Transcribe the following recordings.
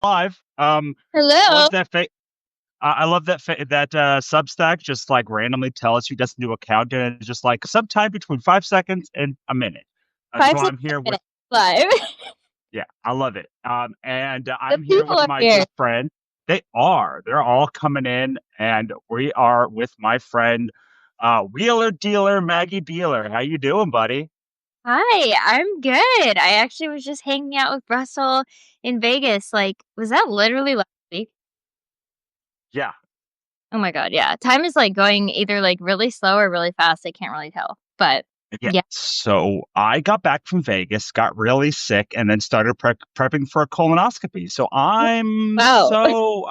live. Hello. Love that. I love that Substack just like randomly tell us you just new account and it's just like sometime between 5 seconds and a minute. Five, So six I'm here with minutes live. yeah, I love it. And The I'm here people with are my here. good friend. They're all coming in, and we are with my friend, Wheeler Dealer Maggie Beeler. How you doing, buddy? Hi, I'm good. I actually was just hanging out with Russell in Vegas. Was that literally last week? Yeah. Oh my God, yeah. Time is like going either like really slow or really fast. I can't really tell. But Yeah. yeah. So I got back from Vegas, got really sick, and then started prepping for a colonoscopy. So Wow.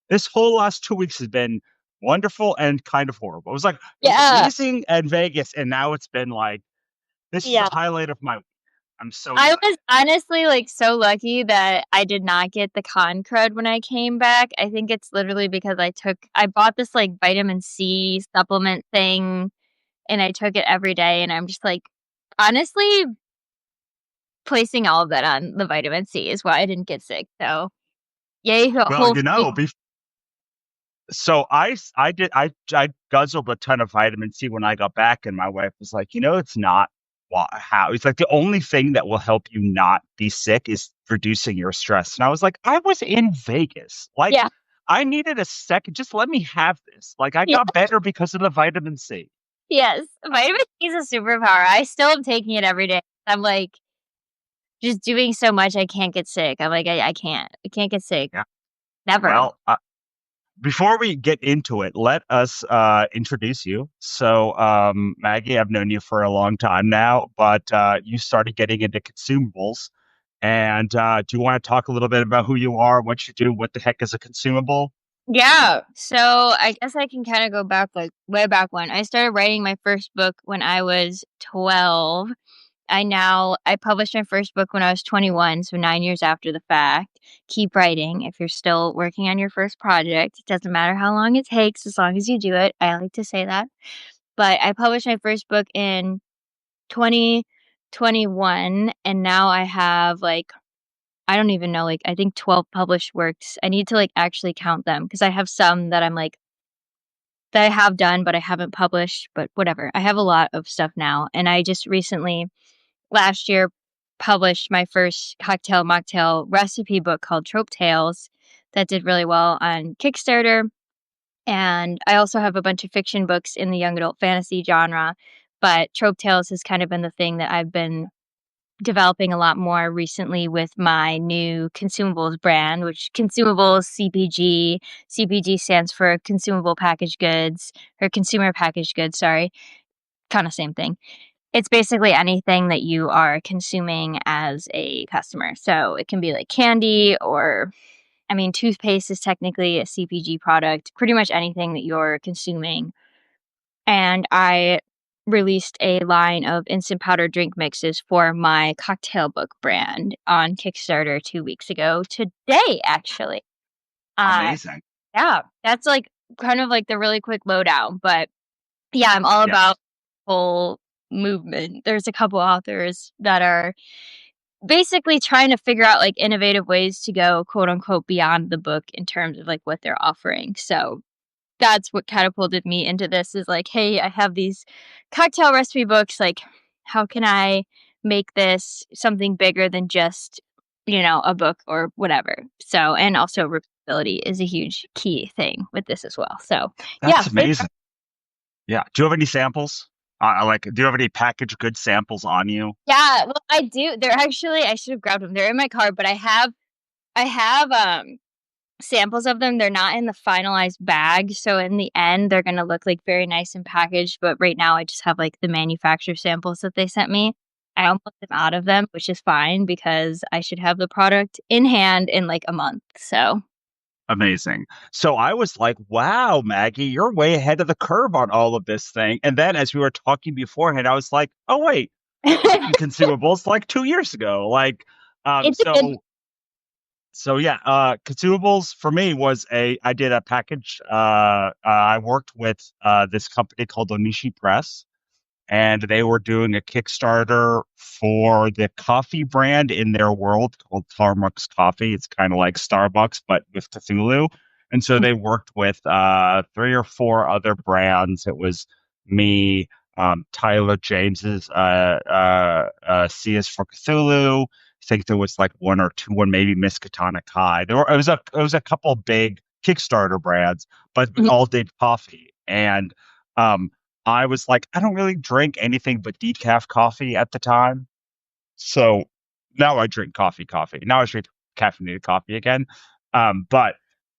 this whole last 2 weeks has been wonderful and kind of horrible. It was Yeah. amazing at Vegas, and now it's been like this is the Yeah. highlight of my week. I'm so I excited. was honestly like so lucky that I did not get the con crud when I came back. I think it's literally because I bought this like vitamin C supplement thing and I took it every day, and I'm just like, honestly, placing all of that on the vitamin C is why I didn't get sick. So, yay, Well, hopefully. so I guzzled a ton of vitamin C when I got back, and my wife was like, it's not how. It's like the only thing that will help you not be sick is reducing your stress. And I was like, I was in Vegas. Like, Yeah, I needed a second. Just let me have this. Like, I yeah, got better because of the vitamin C. yes. Vitamin C is a superpower. I still am taking it every day. I'm like just doing so much I can't get sick. I'm like, I can't. I can't get sick. Yeah. Never. Well, before we get into it, let us introduce you. So, Maggie, I've known you for a long time now, but you started getting into consumables. And do you want to talk a little bit about who you are, what you do, what the heck is a consumable? Yeah. So I guess I can kind of go back like way back when I started writing my first book when I was 12. I published my first book when I was 21, so 9 years after the fact. Keep writing if you're still working on your first project. It doesn't matter how long it takes as long as you do it. I like to say that. But I published my first book in 2021, and now I have like I don't even know, like I think 12 published works. I need to like actually count them because I have some that I'm like that I have done but I haven't published, but whatever. I have a lot of stuff now, and I just recently last year published my first cocktail mocktail recipe book called Trope Tales that did really well on Kickstarter. And I also have a bunch of fiction books in the young adult fantasy genre, but Trope Tales has kind of been the thing that I've been developing a lot more recently with my new consumables brand, which consumables CPG. CPG stands for consumable packaged goods or consumer packaged goods, sorry. Kind of same thing. It's basically anything that you are consuming as a customer. So it can be like candy or, I mean, toothpaste is technically a CPG product, pretty much anything that you're consuming. And I released a line of instant powder drink mixes for my cocktail book brand on Kickstarter 2 weeks ago today, actually. Uh, Amazing. yeah, that's like kind of like the really quick lowdown. But yeah, I'm all Yeah. about whole movement. There's a couple authors that are basically trying to figure out like innovative ways to go quote unquote beyond the book in terms of like what they're offering. So that's what catapulted me into this is like, hey, I have these cocktail recipe books. Like, how can I make this something bigger than just, a book or whatever? So, and also repeatability is a huge key thing with this as well. So, yeah, That's amazing. Yeah. Do you have any samples? Do you have any packaged good samples on you? yeah, well, I do. They're actually I should have grabbed them. They're in my car, but I have samples of them. They're not in the finalized bag, so in the end they're going to look like very nice and packaged, but right now I just have like the manufacturer samples that they sent me. I almost am out of them, which is fine because I should have the product in hand in like a month. So, Amazing. So I was like, wow, Maggie, you're way ahead of the curve on all of this thing. And then as we were talking beforehand, I was like, oh, wait, I got in consumables like 2 years ago. Um, it did. so, so yeah, consumables for me I did a package. I worked with this company called Onishi Press. and they were doing a Kickstarter for the coffee brand in their world called Starbucks Coffee. It's kind of like Starbucks, but with Cthulhu. And so they worked with three or four other brands. It was me, Tyler James's CS for Cthulhu. I think there was like one or two, one maybe Miskatonic High. It was a couple big Kickstarter brands, but we Mhm. all did coffee. And um, I was like, I don't really drink anything but decaf coffee at the time. So now I drink coffee. Now I drink caffeinated coffee again. But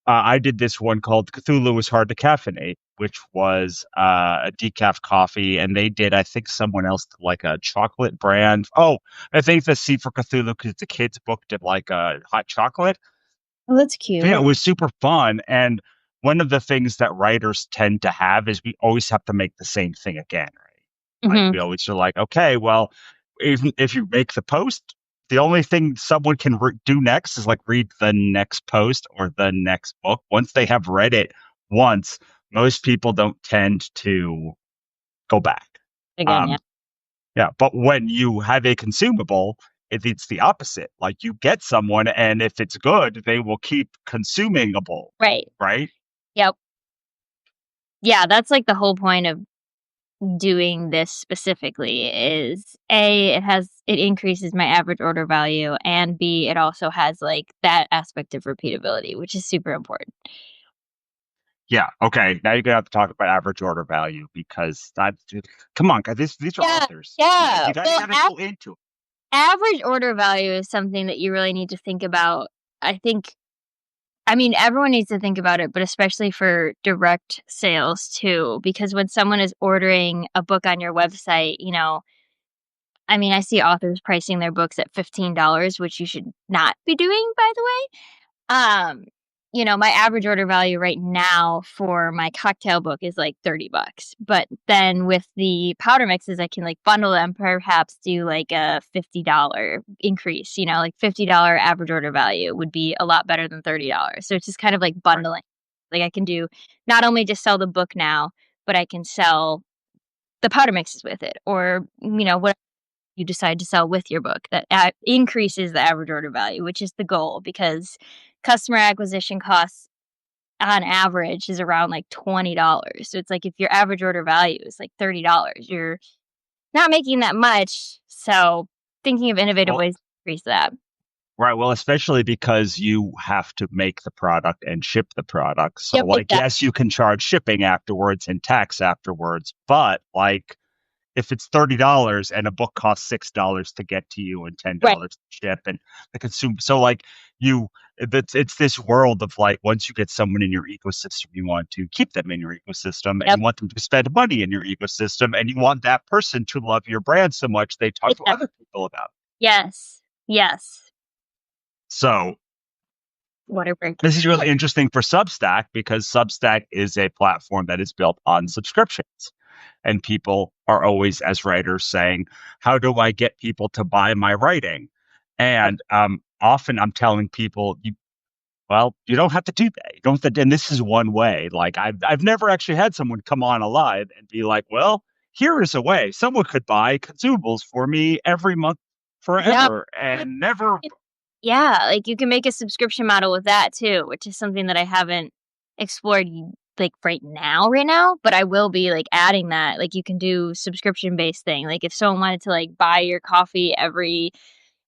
I did this one called Cthulhu was Hard to Caffeinate, which was a decaf coffee. And they did, I think, someone else did like a chocolate brand. Oh, I think the C for Cthulhu, because it's a kid's book, did like a hot chocolate. Oh, that's But yeah, cute. it was super fun. And one of the things that writers tend to have is we always have to make the same thing again, right? Like Hmm. we always are like, okay, well, even if you make the post, the only thing someone can do next is like read the next post or the next book. Once they have read it once, most people don't tend to go back. Again, yeah. Um, yeah, but when you have a consumable, it's the opposite. Like you get someone, and if it's good, they will keep consumingable, Right. right? Yep. Yeah, that's like the whole point of doing this specifically is A, it increases my average order value, and B, it also has like that aspect of repeatability, which is super important. Yeah. Okay. Now you're gonna have to talk about average order value because come on, guys. These are Yeah, authors. yeah. You Well, gotta go into it. average order value is something that you really need to think about. I think, I mean, everyone needs to think about it, but especially for direct sales too, because when someone is ordering a book on your website, I mean, I see authors pricing their books at $15, which you should not be doing, by the way. Um, my average order value right now for my cocktail book is like 30 bucks. But then with the powder mixes, I can like bundle them, perhaps do like a $50 increase, like $50 average order value would be a lot better than $30. So it's just kind of like Right. bundling. Like I can do not only just sell the book now, but I can sell the powder mixes with it or, what you decide to sell with your book that increases the average order value, which is the goal because customer acquisition costs on average is around like $20. So it's like if your average order value is like $30, you're not making that much. So thinking of innovative Well, ways to increase that. right. Well, especially because you have to make the product and ship the product. So, Yep, like, exactly. yes, you can charge shipping afterwards and tax afterwards, but like, if it's $30 and a book costs $6 to get to you and Right. $10 to ship and the consume, so like you, it's this world of like once you get someone in your ecosystem, you want to keep them in your ecosystem and Yep. you want them to spend money in your ecosystem and you want that person to love your brand so much they talk to Exactly. other people about it. Yes. Yes. So What a great. this is really interesting for Substack because Substack is a platform that is built on subscriptions. And people are always, as writers, saying, how do I get people to buy my writing? And often I'm telling people, well, you don't have to do that. You don't have to, and this is one way. Like I've never actually had someone come on alive and be like, well, here is a way. Someone could buy consumables for me every month Yeah. forever and never. Yeah, like, you can make a subscription model with that too, which is something that I haven't explored, like, right now, but I will be, like, adding that, like, you can do subscription-based thing, like, if someone wanted to, like, buy your coffee every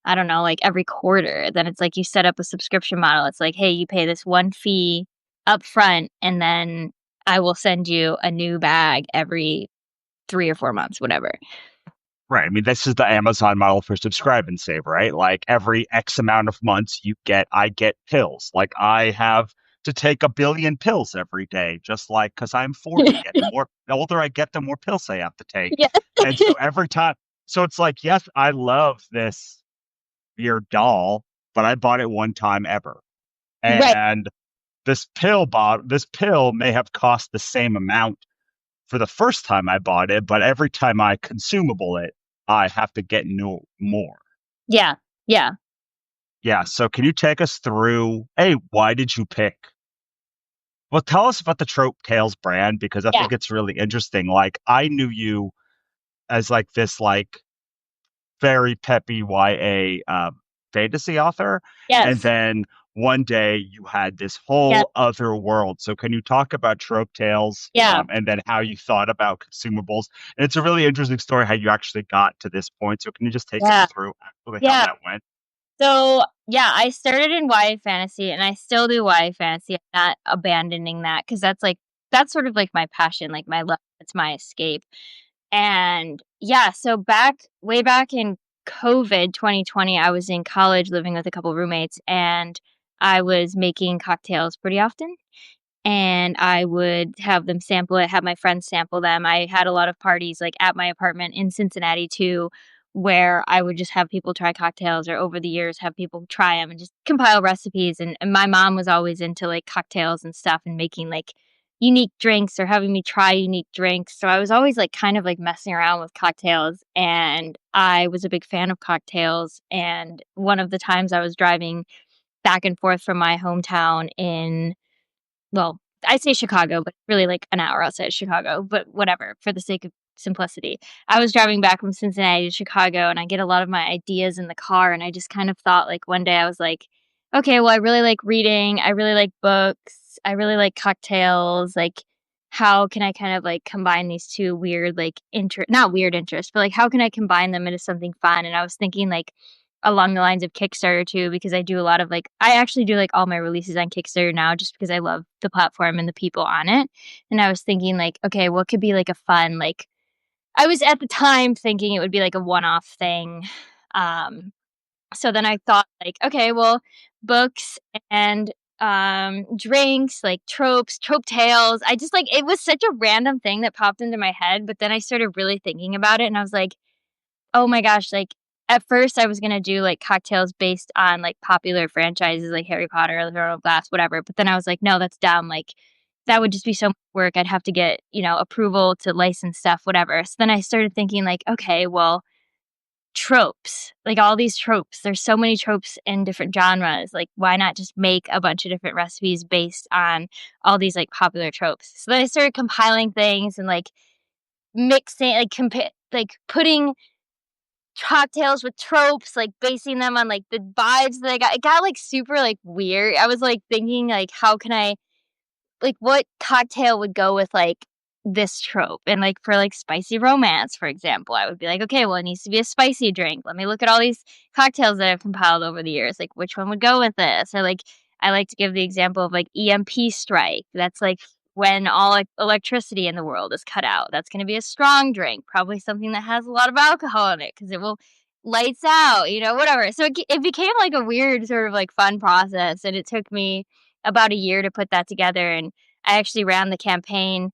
I don't know, like, every quarter, then it's like you set up a subscription model, it's like, "Hey, you pay this one fee upfront, and then I will send you a new bag every 3 or 4 months," whatever. Right. I mean, this is the Amazon model for subscribe and save, right? Like every X amount of months I get pills. Like I have to take a billion pills every day, just like because I'm 40 and the older I get, the more pills I have to take. Yeah. And so every time, so it's like, yes, I love this weird doll, but I bought it one time ever. Right. And this pill may have cost the same amount for the first time I bought it, but every time I consumable it, I have to get no more. Yeah. Yeah. Yeah. So can you take us through, hey, why did you pick? Well, tell us about the Trope Tales brand because I Yeah. think it's really interesting. Like I knew you as like this like very peppy YA fantasy author, and Yes. then one day you had this Yeah. whole other world. So can you talk about trope tales, Yeah. and then how you thought about consumables? And it's a really interesting story how you actually got to this point. So can you just take us Yeah. through actually how Yeah. that went? So, yeah, I started in YA fantasy and I still do YA fantasy. I'm not abandoning that because that's sort of like my passion, like my love. It's my escape. And yeah, so way back in COVID 2020, I was in college living with a couple roommates and I was making cocktails pretty often and I would have them sample it, have my friends sample them. I had a lot of parties like at my apartment in Cincinnati too, where I would just have people try cocktails or over the years have people try them and just compile recipes. And my mom was always into like cocktails and stuff and making like unique drinks or having me try unique drinks. So I was always like kind of like messing around with cocktails and I was a big fan of cocktails. And one of the times I was driving back and forth from my hometown in well, I say Chicago, but really like an hour outside of Chicago, but whatever, for the sake of simplicity. I was driving back from Cincinnati to Chicago and I get a lot of my ideas in the car and I just kind of thought like one day I was like, okay, well I really like reading, I really like books, I really like cocktails, like how can I kind of like combine these two weird like not weird interests, but like how can I combine them into something fun? And I was thinking like along the lines of Kickstarter too, because I do a lot of like I actually do like all my releases on Kickstarter now just because I love the platform and the people on it. And I was thinking like, okay, what could be like a fun like I was at the time thinking it would be like a one-off thing. Um so then I thought like, okay, well, books and drinks, like tropes, trope tales. I just like it was such a random thing that popped into my head, but then I started really thinking about it and I was like, oh my gosh, like, at first I was gonna do, like, cocktails based on, like, popular franchises like Harry Potter, or The Throne of Glass, whatever, but then I was like, "No, that's dumb," like, that would just be so much work, I'd have to get, approval to license stuff, whatever, so then I started thinking like, "Okay, well, tropes, like, all these tropes, there's so many tropes in different genres, like, why not just make a bunch of different recipes based on all these, like, popular tropes?" So then I started compiling things and, like, mixing putting cocktails with tropes, like, basing them on, like, the vibes that I got. It got, like, super, like, weird. I was, like, thinking, like, how can I like, what cocktail would go with, like, this trope? And, like, for, like, spicy romance, for example, I would be like, "Okay, well, it needs to be a spicy drink. Let me look at all these cocktails that I've compiled over the years, like, which one would go with this?" Or, like, I like to give the example of, like, EMP strike. That's, like, when all, like, electricity in the world is cut out. That's gonna be a strong drink, probably something that has a lot of alcohol in it because it will lights out, whatever. So it became, like, a weird sort of, like, fun process, and it took me about a year to put that together, and I actually ran the campaign,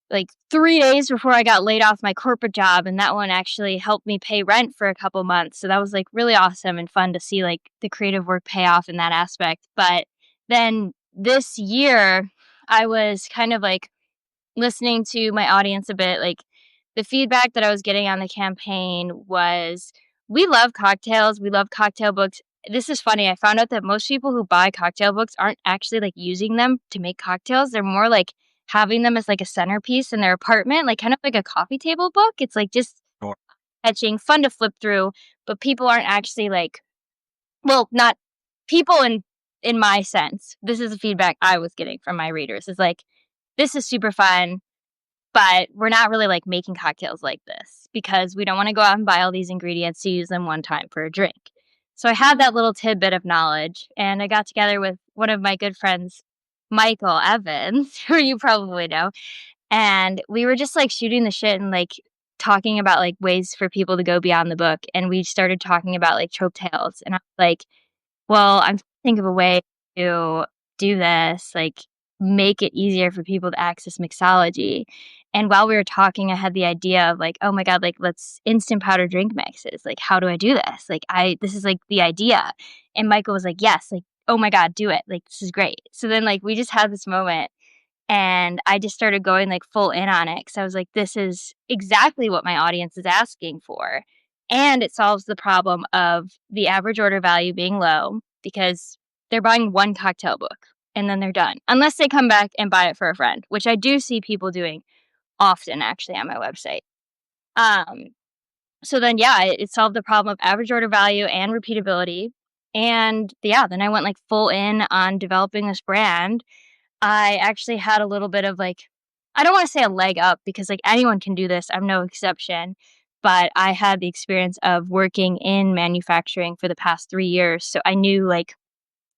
like, 3 days before I got laid off my corporate job, and that one actually helped me pay rent for a couple months, so that was, like, really awesome and fun to see, like, the creative work pay off in that aspect, but then this year, I was kind of, like, listening to my audience a bit, like, the feedback that I was getting on the campaign was, "We love cocktails, we love cocktail books." This is funny, I found out that most people who buy cocktail books aren't actually, like, using them to make cocktails, they're more, like, having them as, like, a centerpiece in their apartment, like, kind of like a coffee table book, it's, like, just Sure. fetching, fun to flip through, but people aren't actually, like well, not people in my sense, this is the feedback I was getting from my readers, is like, "This is super fun, but we're not really, like, making cocktails like this because we don't wanna go out and buy all these ingredients to use them one time for a drink." So I had that little tidbit of knowledge, and I got together with one of my good friends, Michael Evans, who you probably know, and we were just, like, shooting the shit and, like, talking about, like, ways for people to go beyond the book, and we started talking about, like, trope tales, and I was like, well, I'm trying to think of a way to do this, like, make it easier for people to access mixology, and while we were talking, I had the idea of, like, "Oh my god, like, let's instant powder drink mixes, like, how do I do this? Like, I this is, like, the idea." And Michael was like, "Yes, like, oh my god, do it, like, this is great." So then, like, we just had this moment and I just started going, like, full in on it because I was like, "This is exactly what my audience is asking for." And it solves the problem of the average order value being low because they're buying 1 cocktail book and then they're done, unless they come back and buy it for a friend, which I do see people doing often actually on my website. Um, so then, yeah, it solved the problem of average order value and repeatability. And yeah, then I went like full in on developing this brand. I actually had a little bit of like, I don't want to say a leg up because like anyone can do this. I'm no exception. But I had the experience of working in manufacturing for the past 3 years. So I knew like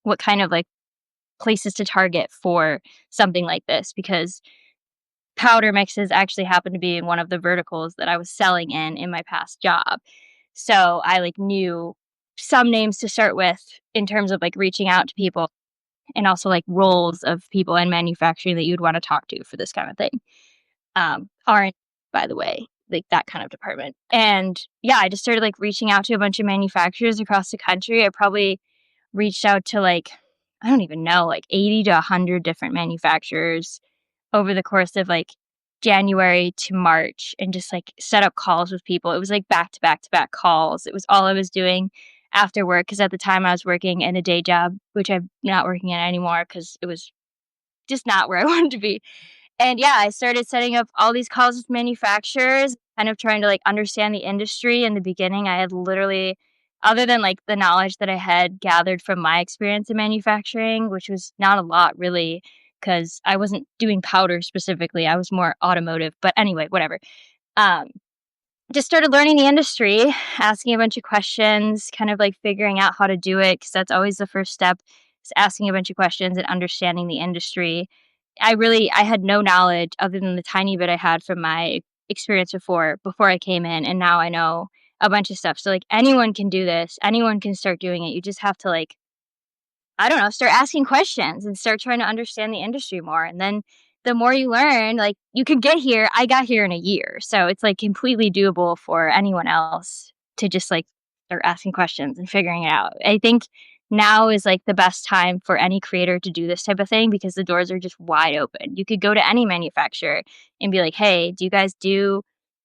what kind of like places to target for something like this because powder mixes actually happened to be in one of the verticals that I was selling in my past job. So I like knew some names to start with in terms of like reaching out to people and also like roles of people in manufacturing that you'd want to talk to for this kind of thing. R&D, by the way, like that kind of department. And yeah, I just started like reaching out to a bunch of manufacturers across the country. I probably reached out to like, I don't even know, like 80 to 100 different manufacturers over the course of like January to March and just like set up calls with people. It was like back to back to back calls. It was all I was doing after work because at the time I was working in a day job, which I'm not working in anymore because it was just not where I wanted to be. And yeah, I started setting up all these calls with manufacturers, kind of trying to like understand the industry. In the beginning, I had literally, other than like the knowledge that I had gathered from my experience in manufacturing, which was not a lot really, because I wasn't doing powder specifically. I was more automotive. But anyway, whatever. Um, just started learning the industry, asking a bunch of questions, kind of like figuring out how to do it, because that's always the first step, is asking a bunch of questions and understanding the industry. I had no knowledge other than the tiny bit I had from my experience before I came in, and now I know a bunch of stuff. So like anyone can do this, anyone can start doing it. You just have to like, I don't know, start asking questions and start trying to understand the industry more. And then the more you learn, like you could get here. I got here in a year. So it's like completely doable for anyone else to just like start asking questions and figuring it out. I think now is like the best time for any creator to do this type of thing because the doors are just wide open. You could go to any manufacturer and be like, "Hey, do you guys do,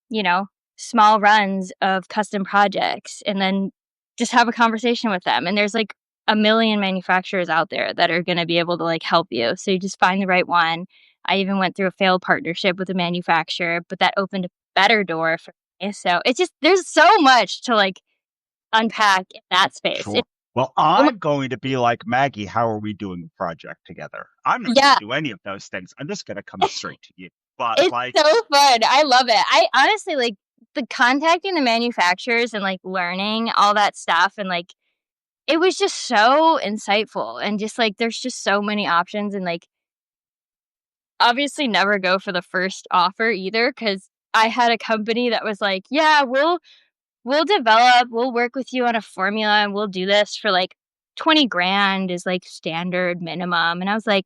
you know, small runs of custom projects?" And then just have a conversation with them. And there's like a million manufacturers out there that are going to be able to like help you. So you just find the right one. I even went through a failed partnership with a manufacturer, but that opened a better door for me. So it's just there's so much to like unpack in that space. Sure. It's Well, so much, I'm going to be like Maggie. How are we doing the project together? I'm not going yeah, to do any of those things. I'm just going to come straight to you. But it's like, so fun. I love it. I honestly like the contacting the manufacturers and like learning all that stuff and like it was just so insightful and just like there's just so many options and like obviously never go for the first offer either because I had a company that was like, "Yeah, we'll work with you on a formula and we'll do this for like 20 grand is like standard minimum." And I was like,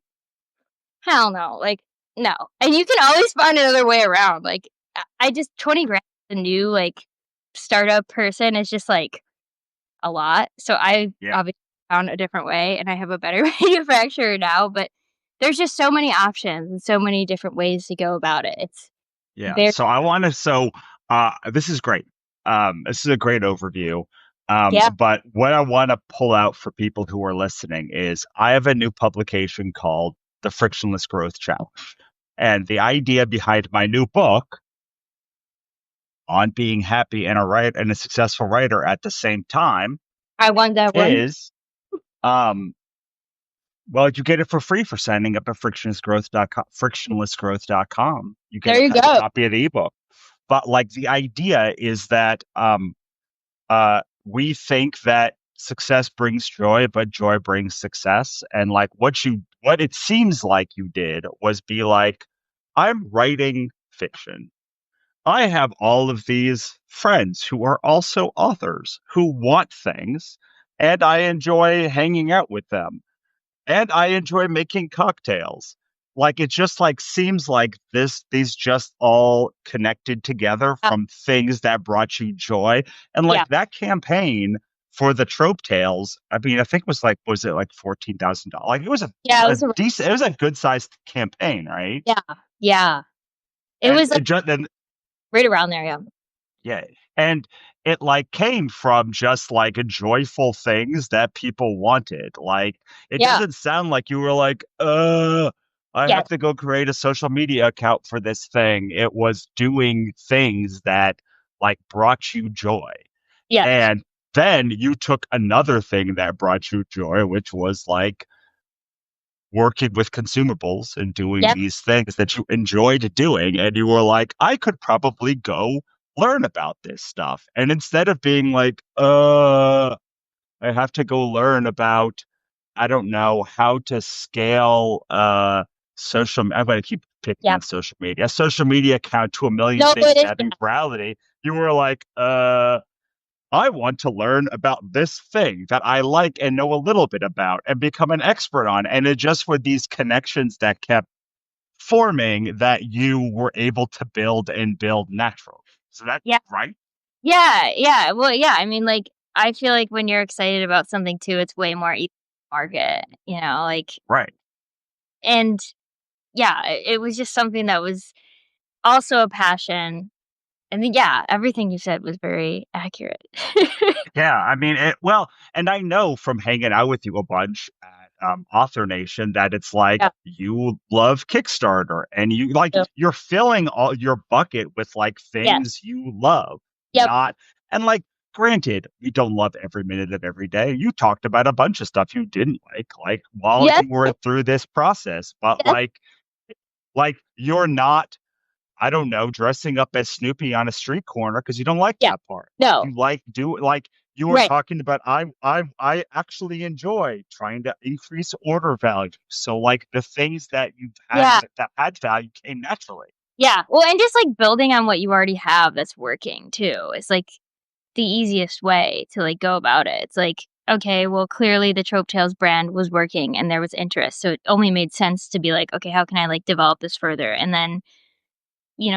"Hell no." Like, no. And you can always find another way around. Like I just 20 grand a new like startup person is just like a lot. So I yeah, obviously found a different way and I have a better manufacturer now, but there's just so many options and so many different ways to go about it. It's yeah. very So I want to. So this is great. This is a great overview. yeah. But what I want to pull out for people who are listening is I have a new publication called The Frictionless Growth Challenge. And the idea behind my new book on being happy and a successful writer at the same time I won that one. is um well, you get it for free for signing up at frictionlessgrowth.com. You get There you a go. copy of the ebook. But like the idea is that we think that success brings joy, but joy brings success. And like what it seems like you did was be like, I'm writing fiction. I have all of these friends who are also authors who want things, and I enjoy hanging out with them, and I enjoy making cocktails. Like it just like seems like these just all connected together Yeah. from things that brought you joy. And Yeah. like that campaign for the trope tales, I mean, I think was it like $14,000? Like it was Yeah, it a was a decent, it was a good sized campaign, right? yeah. Yeah. It And was like it just right around there, yeah. Yeah. And it like came from just like joyful things that people wanted. Like it Yeah. doesn't sound like you were like, I Yeah. have to go create a social media account for this thing. It was doing things that like brought you joy. Yeah. And then you took another thing that brought you joy, which was like working with consumables and doing Yep. these things that you enjoyed doing. And you were like, I could probably go learn about this stuff. And instead of being like, I have to go learn about, I don't know, how to scale I'm going to keep picking Yeah. on social media account to a million No, things it and is having bad. virality. You were like, I want to learn about this thing that I like and know a little bit about and become an expert on. And it just were these connections that kept forming that you were able to build and build naturally. So that's Yeah. right. Yeah, yeah. Well, yeah, I mean, like, I feel like when you're excited about something too, it's way more easy to market, like, Right. and yeah, it was just something that was also a passion. And then, yeah, everything you said was very accurate. Yeah, I mean, and I know from hanging out with you a bunch at Author Nation that it's like Yeah. you love Kickstarter and Yep. you're filling all your bucket with like Yes. things you love, Yep. not and like granted, we don't love every minute of every day. You talked about a bunch of stuff you didn't like while Yes. you were through this process, but Yes. like you're not I don't know, dressing up as Snoopy on a street corner because you don't like Yeah. that part. No. You like do like you were Right. talking about I actually enjoy trying to increase order value. So like the things that you've had Yeah. that had value came naturally. Yeah. Well, and just, like, building on what you already have that's working too. It's, like, the easiest way to, like, go about it. It's like, okay, well, clearly the Trope Tales brand was working and there was interest, so it only made sense to be like, "Okay, how can I, like, develop this further?" And then,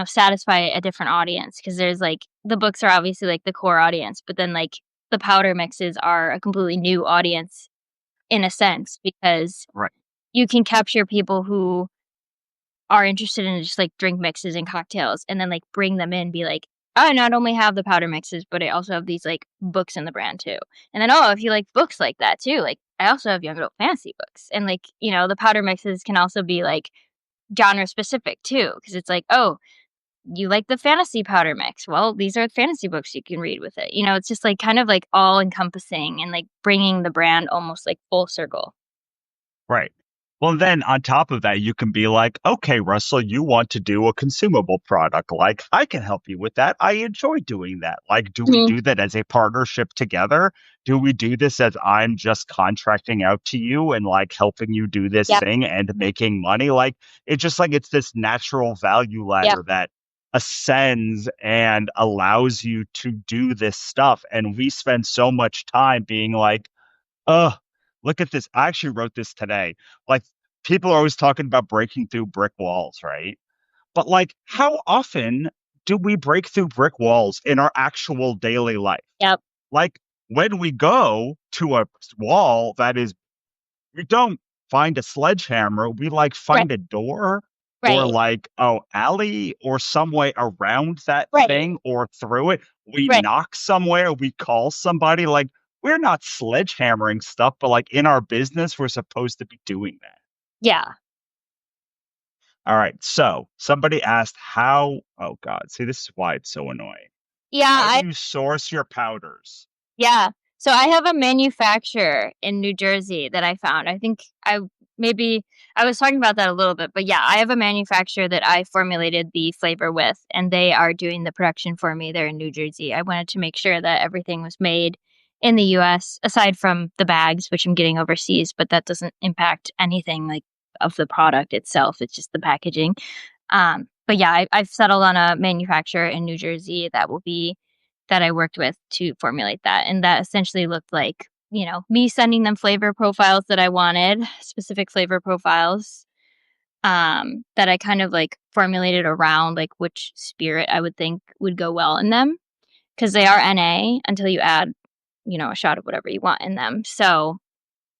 satisfy a different audience because there's, like, the books are obviously, like, the core audience, but then, like, the powder mixes are a completely new audience in a sense because Right. you can capture people who are interested in just, like, drink mixes and cocktails and then, like, bring them in, be like, "I not only have the powder mixes, but I also have these, like, books in the brand too." And then, "Oh, if you like books like that too, like, I also have young adult fantasy books." And, like, the powder mixes can also be, like, genre specific too, because it's like, "Oh, you like the fantasy powder mix? Well, these are fantasy books you can read with it." It's just, like, kind of, like, all encompassing and, like, bringing the brand almost, like, full circle. Right. Well, then on top of that, you can be like, okay, Russell, you want to do a consumable product. Like, I can help you with that. I enjoy doing that. Like, do we Mhm. do that as a partnership together? Do we do this as I'm just contracting out to you and like helping you do this Yeah, thing and making money? Like, it's just like it's this natural value yeah, ladder that ascends and allows you to do this stuff. And we spend so much time being like, oh, look at this. I actually wrote this today. Like, people are always talking about breaking through brick walls, right? But, like, how often do we break through brick walls in our actual daily life? yep, Like, when we go to a wall that is we don't find a sledgehammer, we, like, right, find a door or, right, like, alley or some way around that right, thing or through it. We right. knock somewhere, we call somebody, like, we're not sledgehammering stuff, but, like, in our business, we're supposed to be doing that. Yeah. Alright, so somebody asked how oh god, see, this is why it's so annoying. Yeah, How do I you source your powders? yeah. So I have a manufacturer in New Jersey that I found. I think maybe I was talking about that a little bit, but yeah, I have a manufacturer that I formulated the flavor with, and they are doing the production for me there in New Jersey. I wanted to make sure that everything was made in the US, aside from the bags, which I'm getting overseas, but that doesn't impact anything like of the product itself. It's just the packaging. But yeah, I've settled on a manufacturer in New Jersey that I worked with to formulate that. And that essentially looked like, me sending them flavor profiles that I wanted, specific flavor profiles, that I kind of like formulated around like which spirit I would think would go well in them. Cause they are NA until you add, a shot of whatever you want in them. So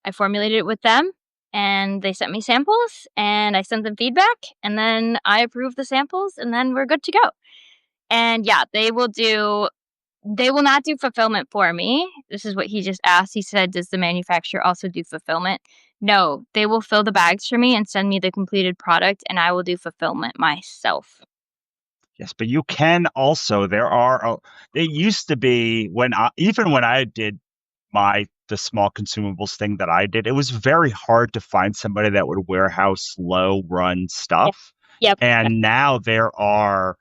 I formulated it with them and they sent me samples and I sent them feedback and then I approved the samples and then we're good to go. And yeah, they will not do fulfillment for me. This is what he just asked. He said, "Does the manufacturer also do fulfillment?" No, they will fill the bags for me and send me the completed product and I will do fulfillment myself. Yes, but you can also, there are, it used to be even when I did the small consumables thing that I did, it was very hard to find somebody that would warehouse low run Yeah. stuff. Yep. And now there are,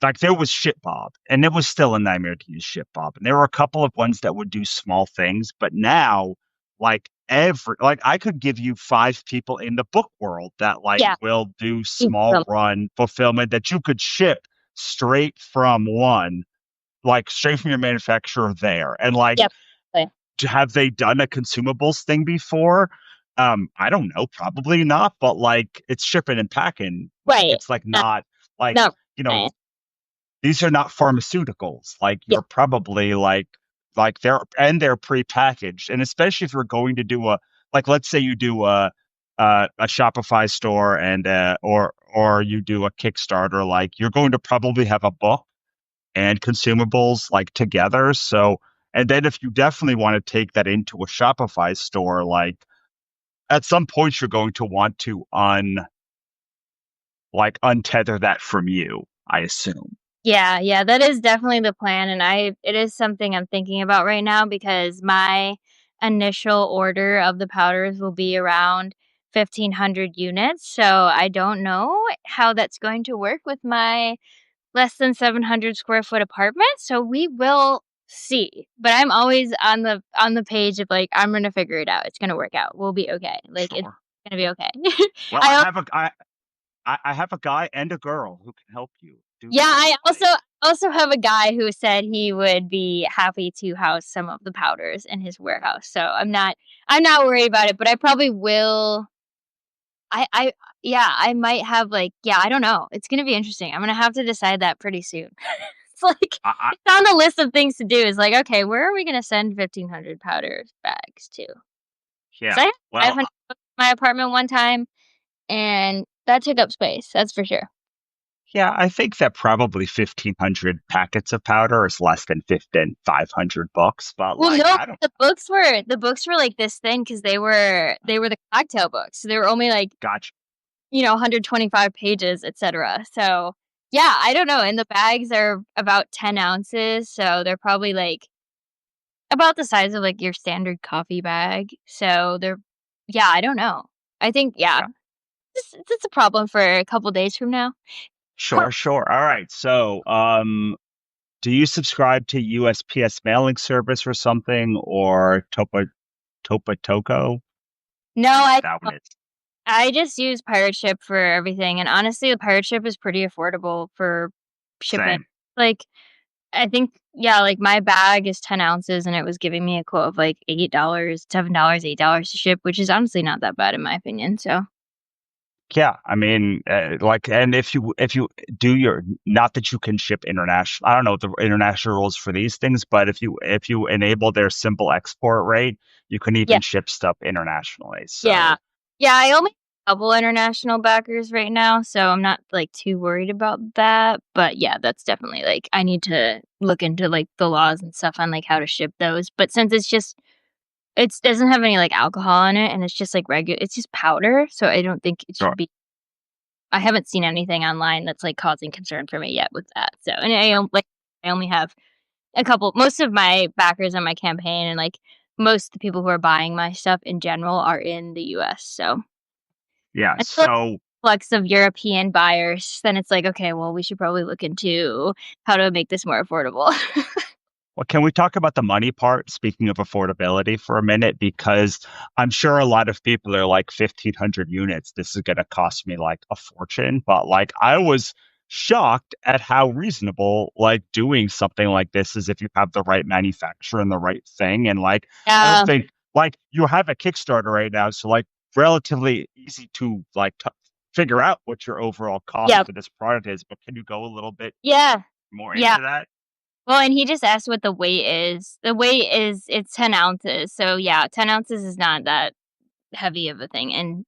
like, there was ShipBob, and it was still a nightmare to use ShipBob. And there were a couple of ones that would do small things, but now, like I could give you five people in the book world that like Yeah. will do small Awesome. run fulfillment that you could ship straight from straight from your manufacturer there. And like, Yep. Okay. have they done a consumables thing before? I don't know, probably not, but like it's shipping and packing. Like Right. it's like Not, not like, not you know, right. these are not pharmaceuticals. Like Yeah. you're probably they're prepackaged. And especially if you're going to do let's say you do a Shopify store and or you do a Kickstarter, like you're going to probably have a book and consumables like together. So, and then if you definitely want to take that into a Shopify store, like at some point you're going to want to untether that from you, I assume. Yeah, yeah, that is definitely the plan, and it is something I'm thinking about right now because my initial order of the powders will be around 1,500 units, so I don't know how that's going to work with my less than 700 square foot apartment, so we will see. But I'm always on the page of, like, I'm gonna figure it out, it's gonna work out, we'll be okay, like, it's Sure. gonna be okay. Well, I I have a guy and a girl who can help you do Yeah, that. I Like, also have a guy who said he would be happy to house some of the powders in his warehouse. So I'm not worried about it, but I probably will I yeah, I might have like yeah, I don't know. It's gonna be interesting. I'm gonna have to decide that pretty soon. It's like I it's on the list of things to do. It's like, okay, where are we gonna send 1,500 powder bags to? Because yeah. I had Well, 500 in my apartment one time, and that took up space. That's for sure. yeah, I think that probably 1,500 packets of powder is less than 500 books, but Well, like no, I don't the books were, like, this thin because they were the cocktail books, so they were only, like, gotcha. 125 pages, etcetera, so, yeah, I don't know, and the bags are about 10 ounces, so they're probably, like, about the size of, like, your standard coffee bag, so they're yeah, I don't know. I think yeah, Yeah. it's a problem for a couple days from now. Sure, sure. All right. So, do you subscribe to USPS mailing service or something, or Topa Toko? No, I don't know what that one is. I just use Pirate Ship for everything, and honestly, the Pirate Ship is pretty affordable for shipping. Same. Like, I think yeah, like, my bag is 10 ounces, and it was giving me a quote of, like, $8, $7, $8 to ship, which is honestly not that bad in my opinion, so Yeah, I mean, and if you do your, not that you can ship international, I don't know what the international rules for these things, but if you enable their simple export rate, you can yeah, even ship stuff internationally. yeah. So, Yeah, I only have a couple international backers right now, so I'm not, like, too worried about that, but yeah, that's definitely, like I need to look into, like, the laws and stuff on, like, how to ship those, but since it's just it doesn't have any, like, alcohol in it, and it's just, like, it's just powder, so I don't think it sure. should be I haven't seen anything online that's, like, causing concern for me yet with that, so and I only have a couple most of my backers on my campaign and, like, most of the people who are buying my stuff in general are in the US, so Yeah. until it's So, influx of European buyers, then it's like, "Okay, well, we should probably look into how to make this more affordable." well, can we talk about the money part, speaking of affordability, for a minute? Because I'm sure a lot of people are like 1,500 units. This is going to cost me like a fortune. But like, I was shocked at how reasonable like doing something like this is if you have the right manufacturer and the right thing. And like, I don't Yeah. think like you have a Kickstarter right now. So like, relatively easy to figure out what your overall cost Yep. for this product is. But can you go a little bit Yeah. more Yeah. into that? Well, and he just asked what the weight is. The weight is it's 10 ounces, so yeah, 10 ounces is not that heavy of a thing, and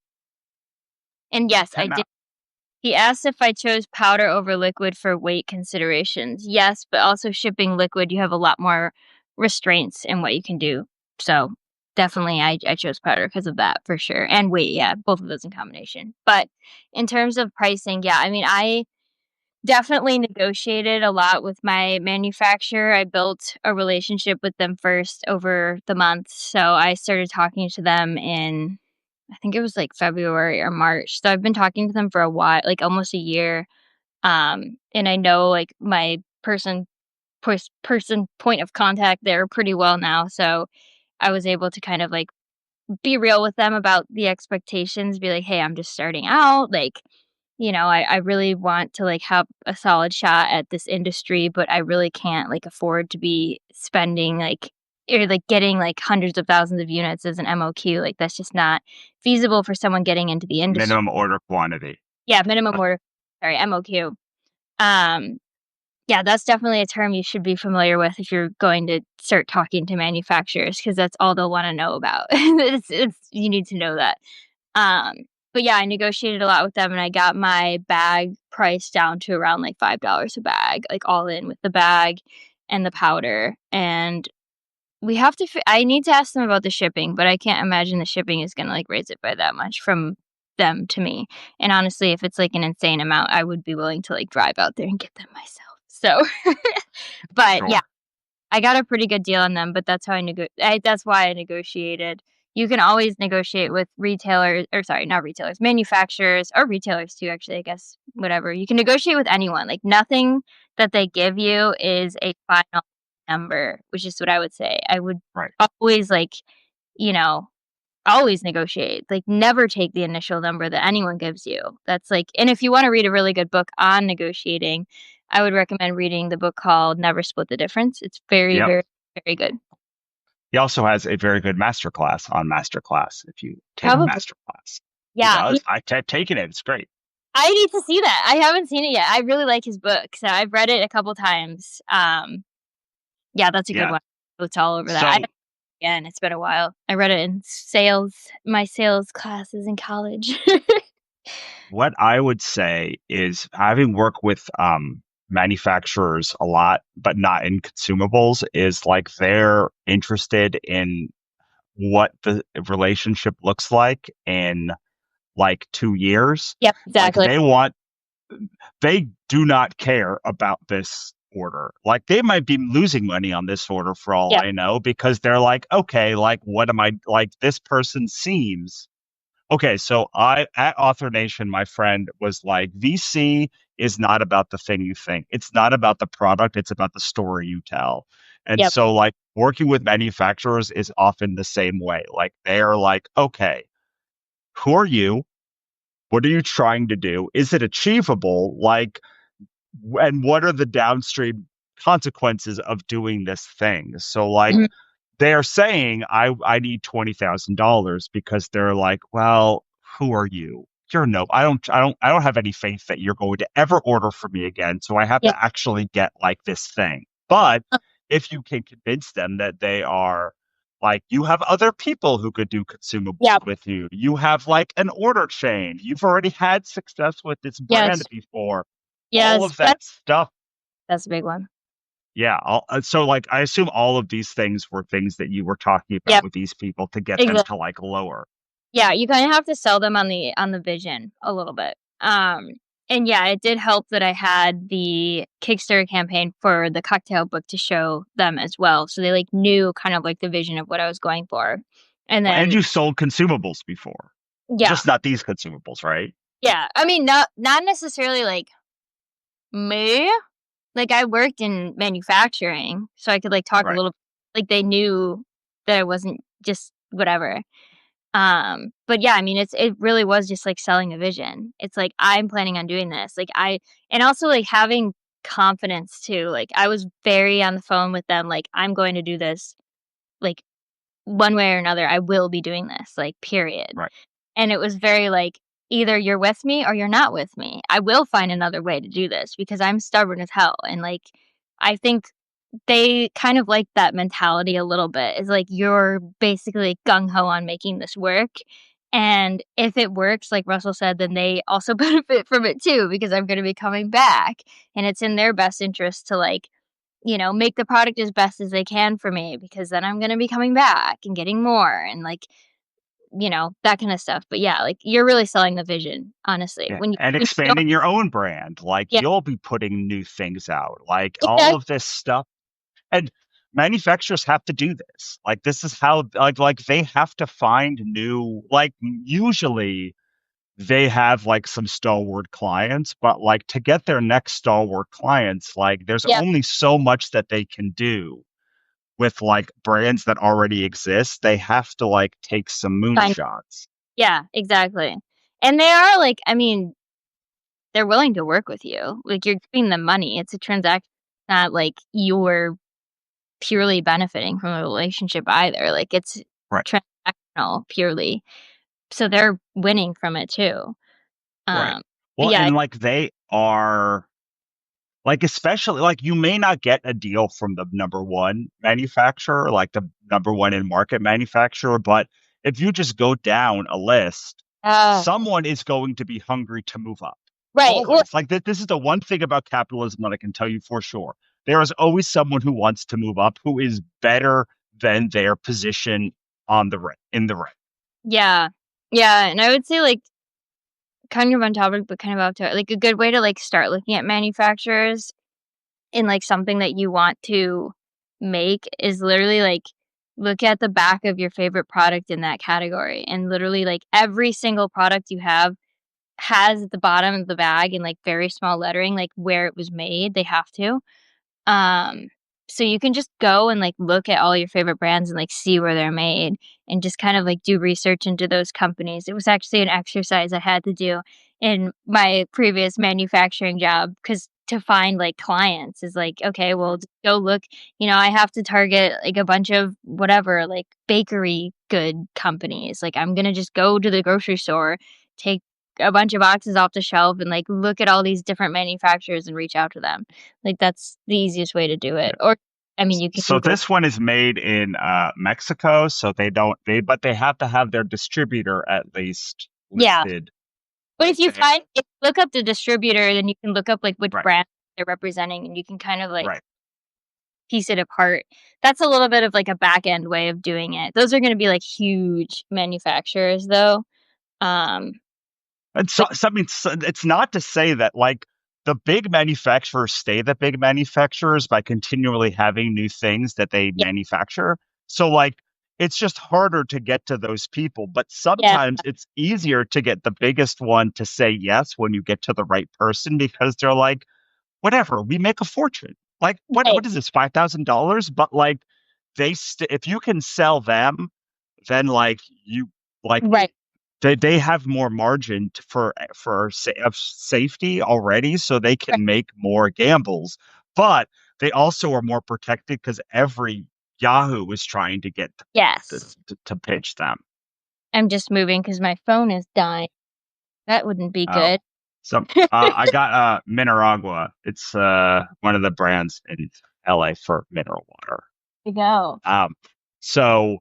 yes, I 10 did he asked if I chose powder over liquid for weight considerations. Yes, but also shipping liquid, you have a lot more restraints in what you can do. So, definitely I chose powder because of that for sure, and weight, yeah, both of those in combination. But in terms of pricing, yeah, I mean, definitely negotiated a lot with my manufacturer. I built a relationship with them first over the months. So I started talking to them in, I think it was like February or March. So I've been talking to them for a while, like almost a year. And I know like my person point of contact there pretty well now. So I was able to kind of like be real with them about the expectations, be like, "Hey, I'm just starting out, like, I really want to, like, have a solid shot at this industry, but I really can't, like, afford to be spending, like or, like, getting, like, hundreds of thousands of units as an MOQ, like, that's just not feasible for someone getting into the industry." Minimum order quantity. Yeah, minimum Uh, order sorry, MOQ. Um, yeah, that's definitely a term you should be familiar with if you're going to start talking to manufacturers, because that's all they'll wanna know about. It's you need to know that. Um, but yeah, I negotiated a lot with them and I got my bag price down to around like $5 a bag, like all in with the bag and the powder. And I need to ask them about the shipping, but I can't imagine the shipping is going to like raise it by that much from them to me. And honestly, if it's like an insane amount, I would be willing to like drive out there and get them myself. So, but yeah, sure. I got a pretty good deal on them, but that's why I negotiated. You can always negotiate with retailers or sorry, not retailers, manufacturers or retailers too, actually, I guess, whatever. You can negotiate with anyone. Like nothing that they give you is a final number, which is what I would say. I would Right. always like, you know, always negotiate. Like never take the initial number that anyone gives you. That's like and if you want to read a really good book on negotiating, I would recommend reading the book called Never Split the Difference. It's very, Yep. very, very good. He also has a very good master class on master class if you take Probably. master class. He Yeah, does. I've taken it. It's great. I need to see that. I haven't seen it yet. I really like his book, so I've read it a couple times. Yeah, that's a good Yeah. one. It's all over that. So Again, it's been a while. I read it in my sales classes in college. what I would say is having worked with manufacturers a lot, but not in consumables, is like they're interested in what the relationship looks like in like 2 years. Yep, Like exactly. they do not care about this order. Like they might be losing money on this order for all Yep, I know because they're like, okay, like what am I like this person seems okay, so I at Author Nation, my friend was like, VC is not about the thing you think. It's not about the product, it's about the story you tell. And yep, so like working with manufacturers is often the same way. Like they're like, okay, who are you? What are you trying to do? Is it achievable? Like, and what are the downstream consequences of doing this thing? So like mhm, they're saying I need $20,000 because they're like, well, who are you? You're no, I don't have any faith that you're going to ever order from me again. So I have yep, to actually get like this thing. But if you can convince them that they are like, you have other people who could do consumables yep, with you, you have like an order chain, you've already had success with this brand yes, before, all yes, of that stuff. that's a big one. Yeah. So, like, I assume all of these things were things that you were talking about Yep, with these people to get them exactly. to like lower. Yeah, you kinda have to sell them on the vision a little bit. And yeah, it did help that I had the Kickstarter campaign for the cocktail book to show them as well, so they, like, knew kind of, like, the vision of what I was going for. And Well, and then you sold consumables before, yeah, just not these consumables, right? yeah, I mean, not necessarily, like, me, like, I worked in manufacturing, so I could, like, talk a Right. little like, they knew that I wasn't just whatever. But yeah, I mean, it really was just like selling a vision. It's like I'm planning on doing this. And also like having confidence too. Like I was very on the phone with them like I'm going to do this like one way or another. I will be doing this like period. Right. And it was very like either you're with me or you're not with me. I will find another way to do this because I'm stubborn as hell and like I think they kind of like that mentality a little bit. It's like you're basically gung ho on making this work. And if it works, like Russell said, then they also benefit from it too, because I'm going to be coming back. And it's in their best interest to like, make the product as best as they can for me because then I'm going to be coming back and getting more. And like, that kind of stuff. But yeah, like you're really selling the vision, honestly. Yeah, and When you don't, expanding your own brand. Like yeah, you'll be putting new things out, like all exactly. of this stuff. And manufacturers have to do this. Like this is how like they have to find new like usually they have like some stalwart clients, but like to get their next stalwart clients, like there's Yep. only so much that they can do with like brands that already exist. They have to like take some Fine. moonshots. Yeah, exactly. And they are like, I mean, they're willing to work with you. Like you're giving them money. It's a transaction, not like you're purely benefiting from a relationship either. Like it's Right. transactional purely. So they're winning from it too. Right. But Well, yeah, and like they are like especially like you may not get a deal from the number one manufacturer, like the number one in market manufacturer, but if you just go down a list, uh, someone is going to be hungry to move up. right. Well, Always. Like this is the one thing about capitalism that I can tell you for sure. There is always someone who wants to move up who is better than their position on the in the ring. yeah. Yeah. And I would say like kind of on topic, but kind of off topic, like a good way to like start looking at manufacturers in like something that you want to make is literally like look at the back of your favorite product in that category and literally like every single product you have has at the bottom of the bag in like very small lettering like where it was made. They have to. Um, so you can just go and, like, look at all your favorite brands and, like, see where they're made and just kind of, like, do research into those companies. It was actually an exercise I had to do in my previous manufacturing job because to find, like, clients is like, okay, well, just go look, I have to target, like, a bunch of whatever, like, bakery good companies. Like, I'm gonna just go to the grocery store, take a bunch of boxes off the shelf, and, like, look at all these different manufacturers and reach out to them. Like, that's the easiest way to do it, or I mean, you can So Google. this one is made in Mexico, so they don't but they have to have their distributor at least Yeah, listed but if you there. if you look up the distributor, then you can look up, like, which Right, brand they're representing, and you can kind of, like, right. piece it apart. That's a little bit of, like, a back end way of doing it. Those are gonna be, like, huge manufacturers, though, um, And so, but so I mean, it's not to say that like the big manufacturers stay the big manufacturers by continually having new things that they yeah, manufacture. So like it's just harder to get to those people, but yeah, sometimes it's easier to get the biggest one to say yes when you get to the right person because they're like, whatever, we make a fortune. Like right, what is this, $5,000? But like if you can sell them, then like you like right, they have more margin of safety already, so they right, can make more gambles. But they also are more protected because every Yahoo is trying to get yes. this to pitch them. I'm just moving because my phone is dying. That wouldn't be Oh, good. so I got Mineragua. It's one of the brands in LA for mineral water. To go. Um, so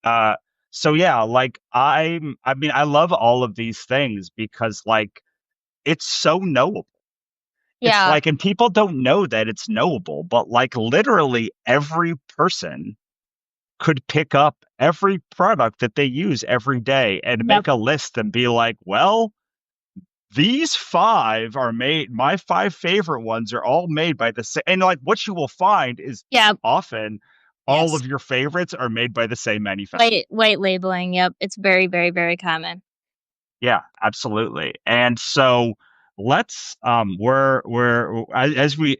uh, so yeah, like I mean, I love all of these things because like it's so knowable. It's Yeah, like, and people don't know that it's knowable, but like literally every person could pick up every product that they use every day and yep, make a list and be like, well, these five are made, my five favorite ones are all made by the same. And like what you will find is yep, often all yes. of your favorites are made by the same manufacturer. White labeling, yep, it's very, very, very common. Yeah, absolutely. And so let's we're as we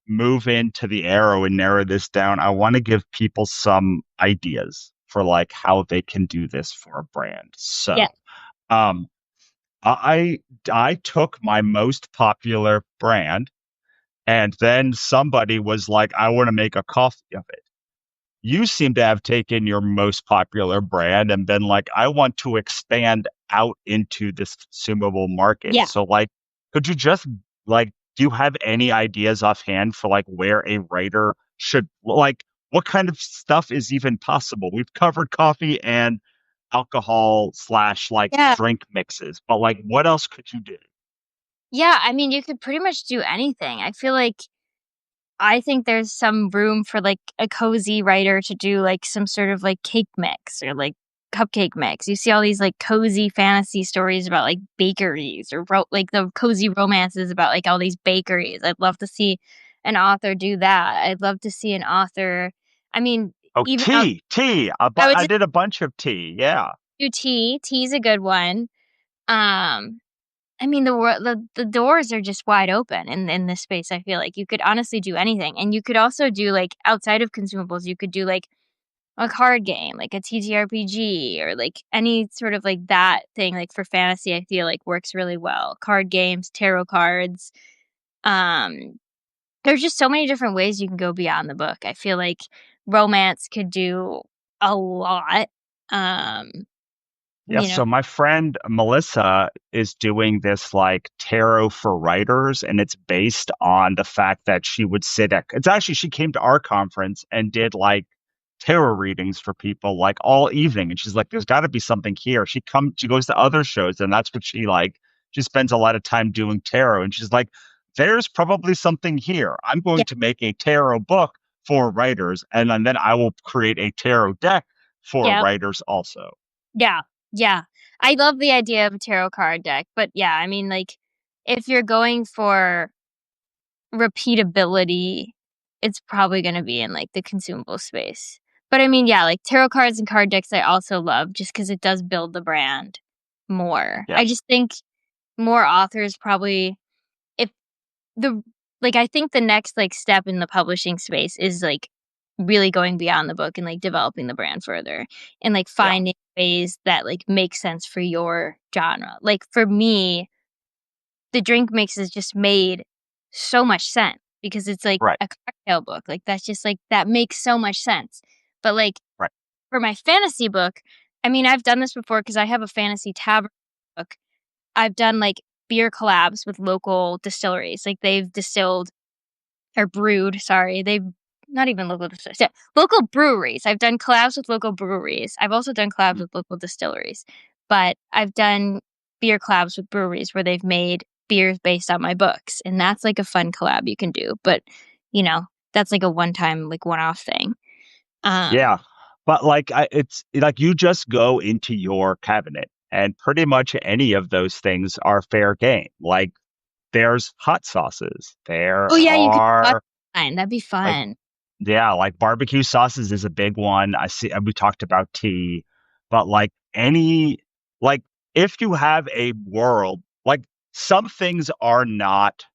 move into the arrow and narrow this down, I want to give people some ideas for like how they can do this for a brand. Yeah, So, um I I took my most popular brand and then somebody was like, I want to make a coffee of it. You seem to have taken your most popular brand and been like, I want to expand out into this consumable market. yeah, So, like, could you just like, do you have any ideas offhand for like where a writer should like what kind of stuff is even possible? We've covered coffee and alcohol slash like yeah. drink mixes, but like, what else could you do? Yeah, I mean, you could pretty much do anything. I think there's some room for, like, a cozy writer to do, like, some sort of, like, cake mix or, like cupcake mix. You see all these like cozy fantasy stories about like bakeries or like the cozy romances about like all these bakeries. I'd love to see an author do that. I'd love to see an author. I mean, Oh, even tea. I would I just did a bunch of tea. Yeah. do tea. Tea's a good one. Um, I mean, the doors are just wide open in this space. I feel like you could honestly do anything, and you could also do like outside of consumables. You could do like a card game, like a TTRPG or, like, any sort of, like, that thing, like, for fantasy, I feel like works really well. Card games, tarot cards, um, there's just so many different ways you can go beyond the book. I feel like romance could do a lot, um, Yeah, you know. so my friend Melissa is doing this like tarot for writers, and it's based on the fact that she would sit at it's actually she came to our conference and did like tarot readings for people like all evening. And she's like, there's gotta be something here. She goes to other shows and that's what she spends a lot of time doing tarot. And she's like, there's probably something here. I'm Yeah, going to make a tarot book for writers, and then I will create a tarot deck for yeah, writers also. yeah, yeah. I love the idea of a tarot card deck, but, yeah, I mean, like, if you're going for repeatability, it's probably gonna be in, like, the consumable space. But I mean, yeah, like, tarot cards and card decks I also love just because it does build the brand more. Yeah. I just think more authors probably if the like, I think the next, like, step in the publishing space is, like, really going beyond the book and, like, developing the brand further and, like, Yeah. finding ways that, like, make sense for your genre. Like, for me, the drink mixes just made so much sense because it's like Right. a cocktail book, like, that's just, like that makes so much sense. But, like, Right. for my fantasy book, I mean, I've done this before because I have a fantasy tavern book. I've done, like, beer collabs with local distilleries, like, they've distilled or brewed, sorry, they've not even local distilleries, yeah, local breweries. I've done collabs with local breweries. I've also done collabs Mm. with local distilleries, but I've done beer collabs with breweries where they've made beers based on my books, and that's, like, a fun collab you can do, but, you know, that's, like, a one-time, like, one-off thing. Um Yeah. But like it's like you just go into your cabinet and pretty much any of those things are fair game. Like there's hot sauces. There Oh, yeah, you could do are fine, that'd be like fun. yeah, like barbecue sauces is a big one. I see we talked about tea, but like any like if you have a world like some things are not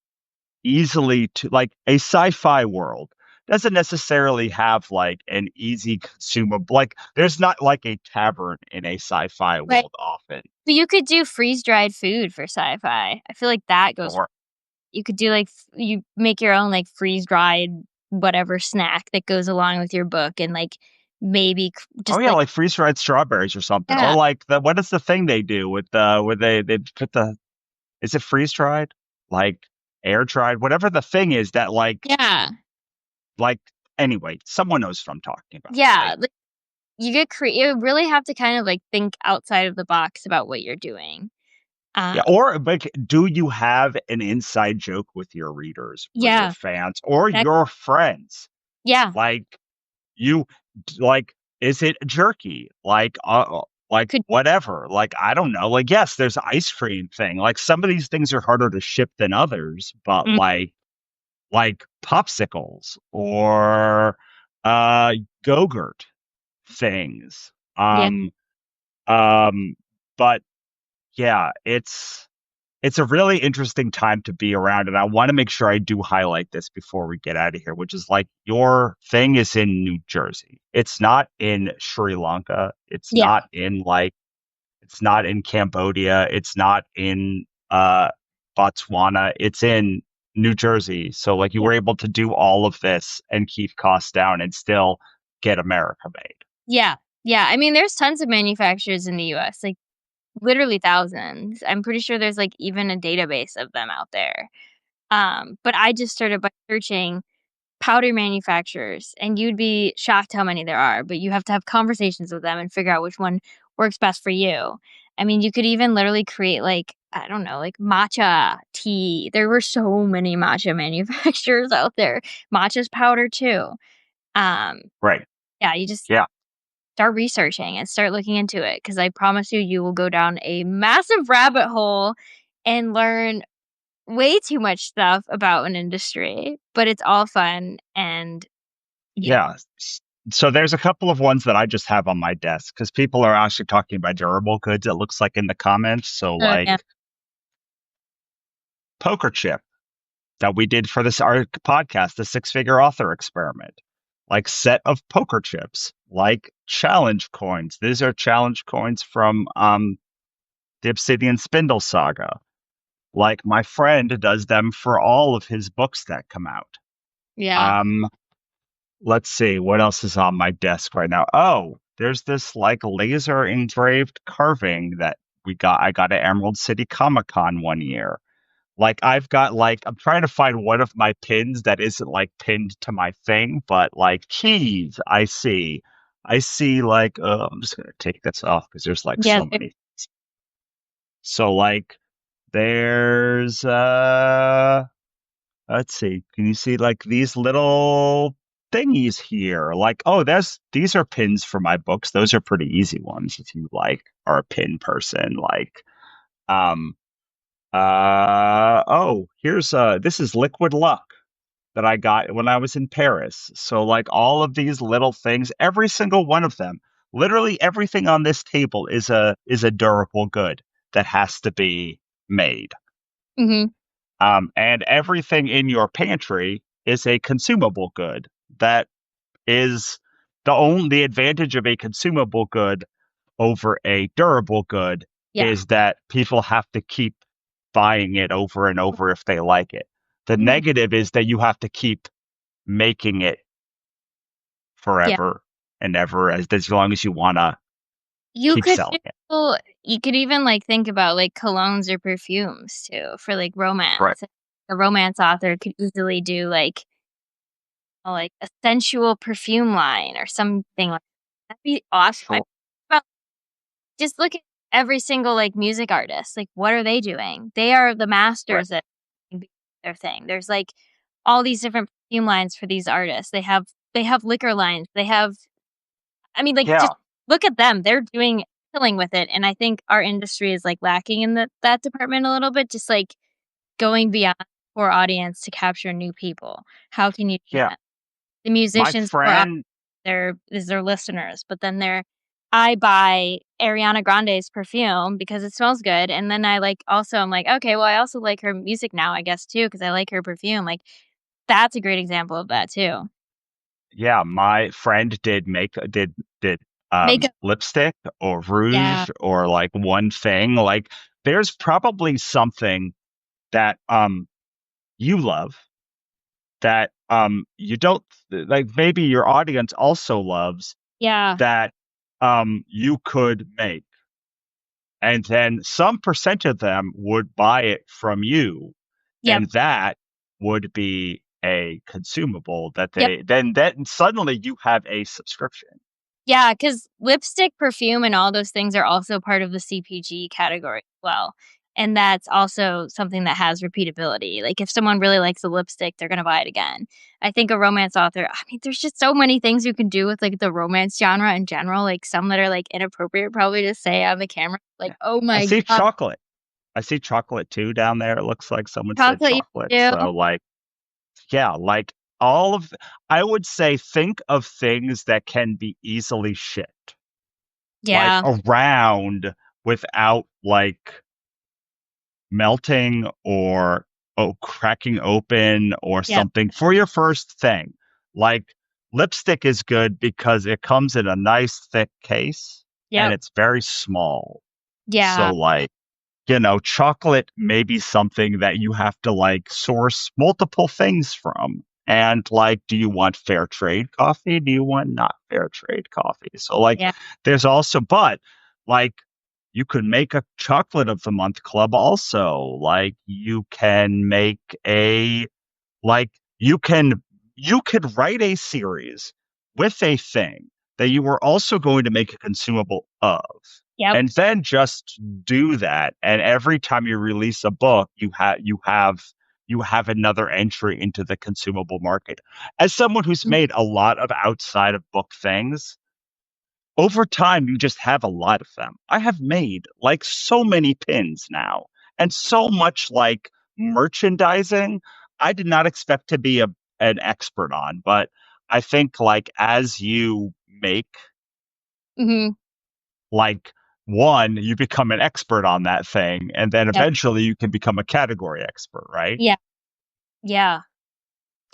easily to like a sci-fi world doesn't necessarily have like an easy consumable like there's not like a tavern in a sci-fi Right, world often but you could do freeze-dried food for sci-fi. I feel like that goes or you could do, like, you make your own, like, freeze-dried whatever snack that goes along with your book and, like, maybe oh just, yeah like like freeze-dried strawberries or something or yeah, like the what is the thing they do with the where they put the is it freeze-dried like air dried whatever the thing is that yeah, like anyway someone knows what I'm talking about yeah, right. like, you get you really have to kind of, like, think outside of the box about what you're doing. Yeah, Um, or like, do you have an inside joke with your readers or your yeah, fans or that your friends? yeah, Like, you like, is it jerky? Like could whatever. Like, I don't know. Like, yes, there's an ice cream thing. Like, some of these things are harder to ship than others, but mm, like popsicles or uh Go-Gurt things. yeah, Um, but yeah, it's a really interesting time to be around, and I want to make sure I do highlight this before we get out of here, which is like your thing is in New Jersey. It's not in Sri Lanka. yeah, It's not in Cambodia. It's not in Botswana. It's in New Jersey. So like you yeah, were able to do all of this and keep costs down and still get America made. yeah, yeah, I mean, there's tons of manufacturers in the US, like, literally thousands. I'm pretty sure there's, like, even a database of them out there. But I just started by searching powder manufacturers, and you'd be shocked how many there are, but you have to have conversations with them and figure out which one works best for you. I mean, you could even literally create, like, I don't know, like matcha tea. There were so many matcha manufacturers out there. Matcha's powder too. Um, Right. yeah, you just Yeah. start researching and start looking into it because I promise you, you will go down a massive rabbit hole and learn way too much stuff about an industry, but it's all fun and yeah. Yeah. So there's a couple of ones that I just have on my desk because people are actually talking about durable goods, it looks like in the comments. So Oh, like yeah. poker chip that we did for this our podcast, the six-figure author experiment. Like set of poker chips, like challenge coins. These are challenge coins from the Obsidian Spindle saga. Like my friend does them for all of his books that come out. Yeah. Um, let's see what else is on my desk right now. Oh, there's this like laser engraved carving that I got at Emerald City Comic Con one year. Like I've got like I'm trying to find one of my pins that isn't like pinned to my thing, but like keys, I see. I see like I'm just gonna take this off because there's like Yeah, so many. So like there's let's see, can you see like these little thingies here? Like, oh, these are pins for my books. Those are pretty easy ones if you like are a pin person. Like um oh, here's this is Liquid Luck that I got when I was in Paris. So like all of these little things, every single one of them, literally everything on this table is a durable good that has to be made. Mhm. And everything in your pantry is a consumable good that is the advantage of a consumable good over a durable good Yeah. is that people have to keep buying it over and over if they like it. The Mhm. negative is that you have to keep making it Yeah. forever and ever as long as you want to You keep could selling it. do you could even, like, think about, like, colognes or perfumes too for, like, Right. romance. A romance author could easily do, like, a sensual perfume line or something like that'd be awesome. Sure. Well, just look at every single, like, music artist, like, what are they doing? They are the Right. masters at their thing. There's, like, all these different perfume lines for these artists. They have liquor lines. They have I mean, like, just Yeah. look at them. They're doing killing with it, and I think our industry is, like, lacking in that department a little bit, just, like, going beyond core audience to capture new people. How can you do Yeah. that? The My musicians core au friend, their listeners, but then I buy Ariana Grande's perfume because it smells good, and then I'm like, "Okay, well, I also like her music now, I guess, too, because I like her perfume." Like, that's a great example of that too. yeah, my friend did Makeup. lipstick or Yeah. rouge or like one thing. Like there's probably something that you love that you don't like maybe your audience also loves Yeah. that you could make. And then some percent of them would buy it from you, Yep. and that would be a consumable that Yep. then suddenly you have a subscription. Yeah, because lipstick, perfume, and all those things are also part of the CPG category as well, and that's also something that has repeatability. Like, if someone really likes a lipstick, they're gonna buy it again. I think a romance author I mean, there's just so many things you can do with, like, the romance genre in general, like, some that are, like, inappropriate probably to say on the camera, like, Yeah. "Oh I my see god, chocolate. I see chocolate too down there. It looks like someone said chocolate you chocolate. do." So like yeah, like all of I would say think of things that can be easily shipped. Like Yeah. around without like melting or cracking open or Yep. something for your first thing. Like lipstick is good because it comes in a nice thick case and Yep. it's very small. Yeah. So like, chocolate may be something that you have to like source multiple things from. And like, do you want fair trade coffee? Do you want not fair trade coffee? So like Yeah. there's also but like you could make a chocolate of the month club also. Like you can make a like you could write a series with a thing that you were also going to make a consumable of. Yep. And then just do that. And every time you release a book, you have another entry into the consumable market. As someone who's Mm. made a lot of outside of book things, over time, you just have a lot of them. I have made like so many pins now and so much like merchandising. I did not expect to be an expert on, but I think like as you make Mhm. like one, you become an expert on that thing, and then Yep. eventually you can become a category expert, right? Yeah. Yeah.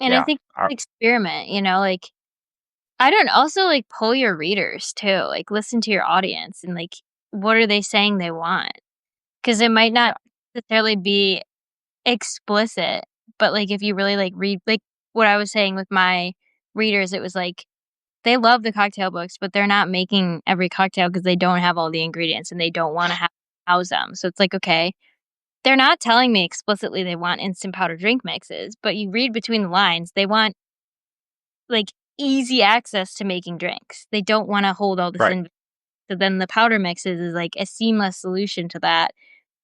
And I Yeah. think experiment, like I don't also like pull your readers too. Like listen to your audience and like what are they saying they want? Because it might Yeah. not necessarily be explicit, but like if you really like read like what I was saying with my readers, it was like they love the cocktail books, but they're not making every cocktail because they don't have all the ingredients and they don't want to house them. So it's like, okay, they're not telling me explicitly they want instant powder drink mixes, but you read between the lines, they want like easy access to making drinks. They don't want to hold all this Right. in. So then the powder mixes is like a seamless solution to that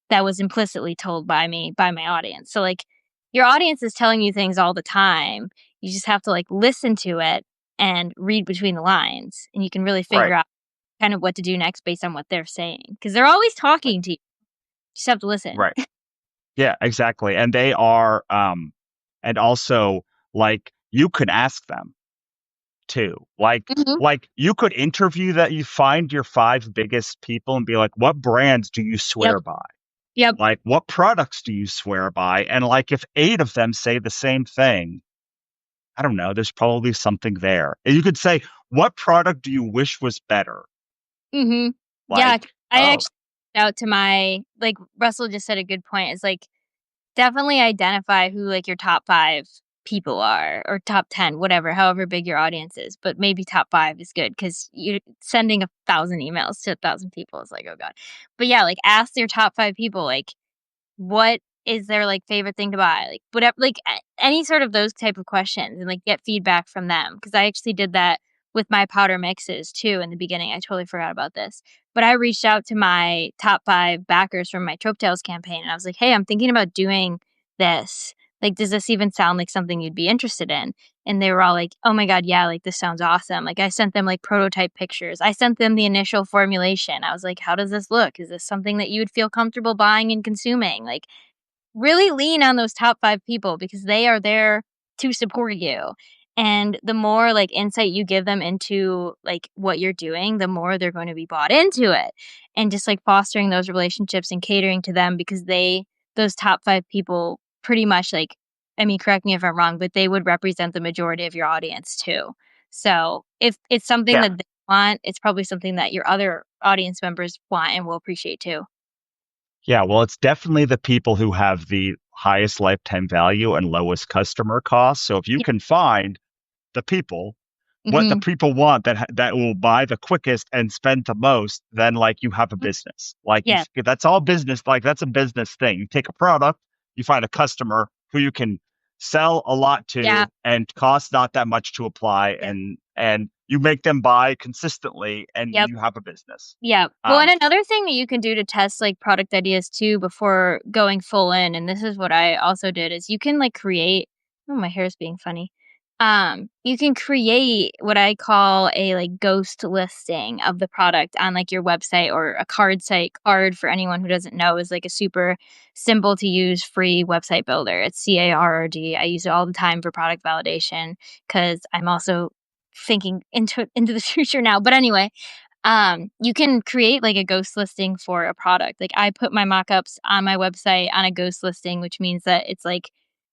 that was implicitly told by me by my audience. So like your audience is telling you things all the time. You just have to like listen to it and read between the lines and you can really figure Right. out kind of what to do next based on what they're saying because they're always Right. talking to you. You just have to listen. Right. Yeah, exactly. And they are and also like you could ask them too. Mhm. Like you could interview that you find your five biggest people and be like, what brands do you Yep. swear by? Yep. Like what products do you swear by? And like if eight of them say the same thing, I don't know, there's probably something there. And you could say, what product do you wish was better? Mhm. Yeah, Like, I oh, actually out to my like Russell just said a good point. Is like definitely identify who like your top 5 people are or top 10, whatever, however big your audience is, but maybe top 5 is good because you're sending 1,000 emails to 1,000 people is like, "Oh god." But yeah, like ask your top 5 people like what is their, like, favorite thing to buy? Like, whatever like, any sort of those type of questions and, like, get feedback from them. Because I actually did that with my powder mixes too in the beginning, I totally forgot about this. But I reached out to my top 5 backers from my Trope Tales campaign, and I was like, "Hey, I'm thinking about doing this. Like, does this even sound like something you'd be interested in?" And they were all like, "Oh my god, yeah, like, this sounds awesome." Like, I sent them, like, prototype pictures. I sent them the initial formulation. I was like, "How does this look? Is this something that you would feel comfortable buying and consuming?" Like, really lean on those top 5 people because they are there to support you. And the more, like, insight you give them into, like, what you're doing, the more they're going to be bought into it. And just, like, fostering those relationships and catering to them because those top 5 people pretty much, like I mean, correct me if I'm wrong, but they would represent the majority of your audience too. So, if it's something yeah. that they want, it's probably something that your other audience members want and will appreciate too. Yeah, well, it's definitely the people who have the highest lifetime value and lowest customer cost. So if you Yeah. can find the people, what the Mhm. people want that will buy the quickest and spend the most, then like you have a business. Like Yeah. that's all business. Like that's a business thing. You take a product, you find a customer who you can sell a lot Yeah. to and cost not that much to apply Yep. and you make them buy consistently and Yep. you have a business. Yeah. Well, and Um, another thing that you can do to test like product ideas too before going full in, and this is what I also did, is you can like create oh my hair's being funny. You can create what I call a like ghost listing of the product on like your website or a card site. Card for anyone who doesn't know is like a super simple to use free website builder. It's CARRD. I use it all the time for product validation because I'm also thinking into the future now. But anyway, you can create like a ghost listing for a product. Like I put my mock-ups on my website on a ghost listing, which means that it's like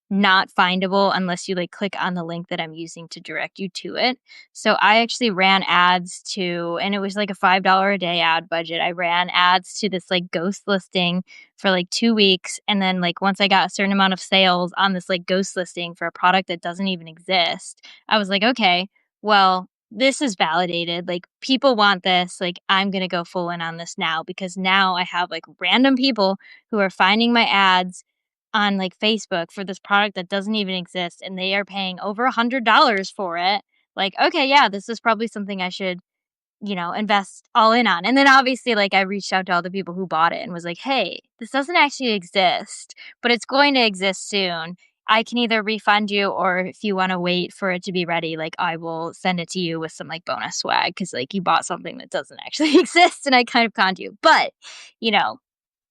not findable unless you like click on the link that I'm using to direct you to it. So I actually ran ads to and it was like a $5 a day ad budget. I ran ads to this like ghost listing for like 2 weeks and then like once I got a certain amount of sales on this like ghost listing for a product that doesn't even exist, I was like, "Okay, well, this is validated. Like people want this. Like I'm going to go full in on this now because now I have like random people who are finding my ads on like Facebook for this product that doesn't even exist and they are paying over $100 for it. Like, okay, yeah, this is probably something I should, invest all in on." And then obviously like I reached out to all the people who bought it and was like, "Hey, this doesn't actually exist, but it's going to exist soon. I can either refund you or if you wanna wait for it to be ready, like, I will send it to you with some, like, bonus swag because like, you bought something that doesn't actually exist and I kind of conned you. But, you know,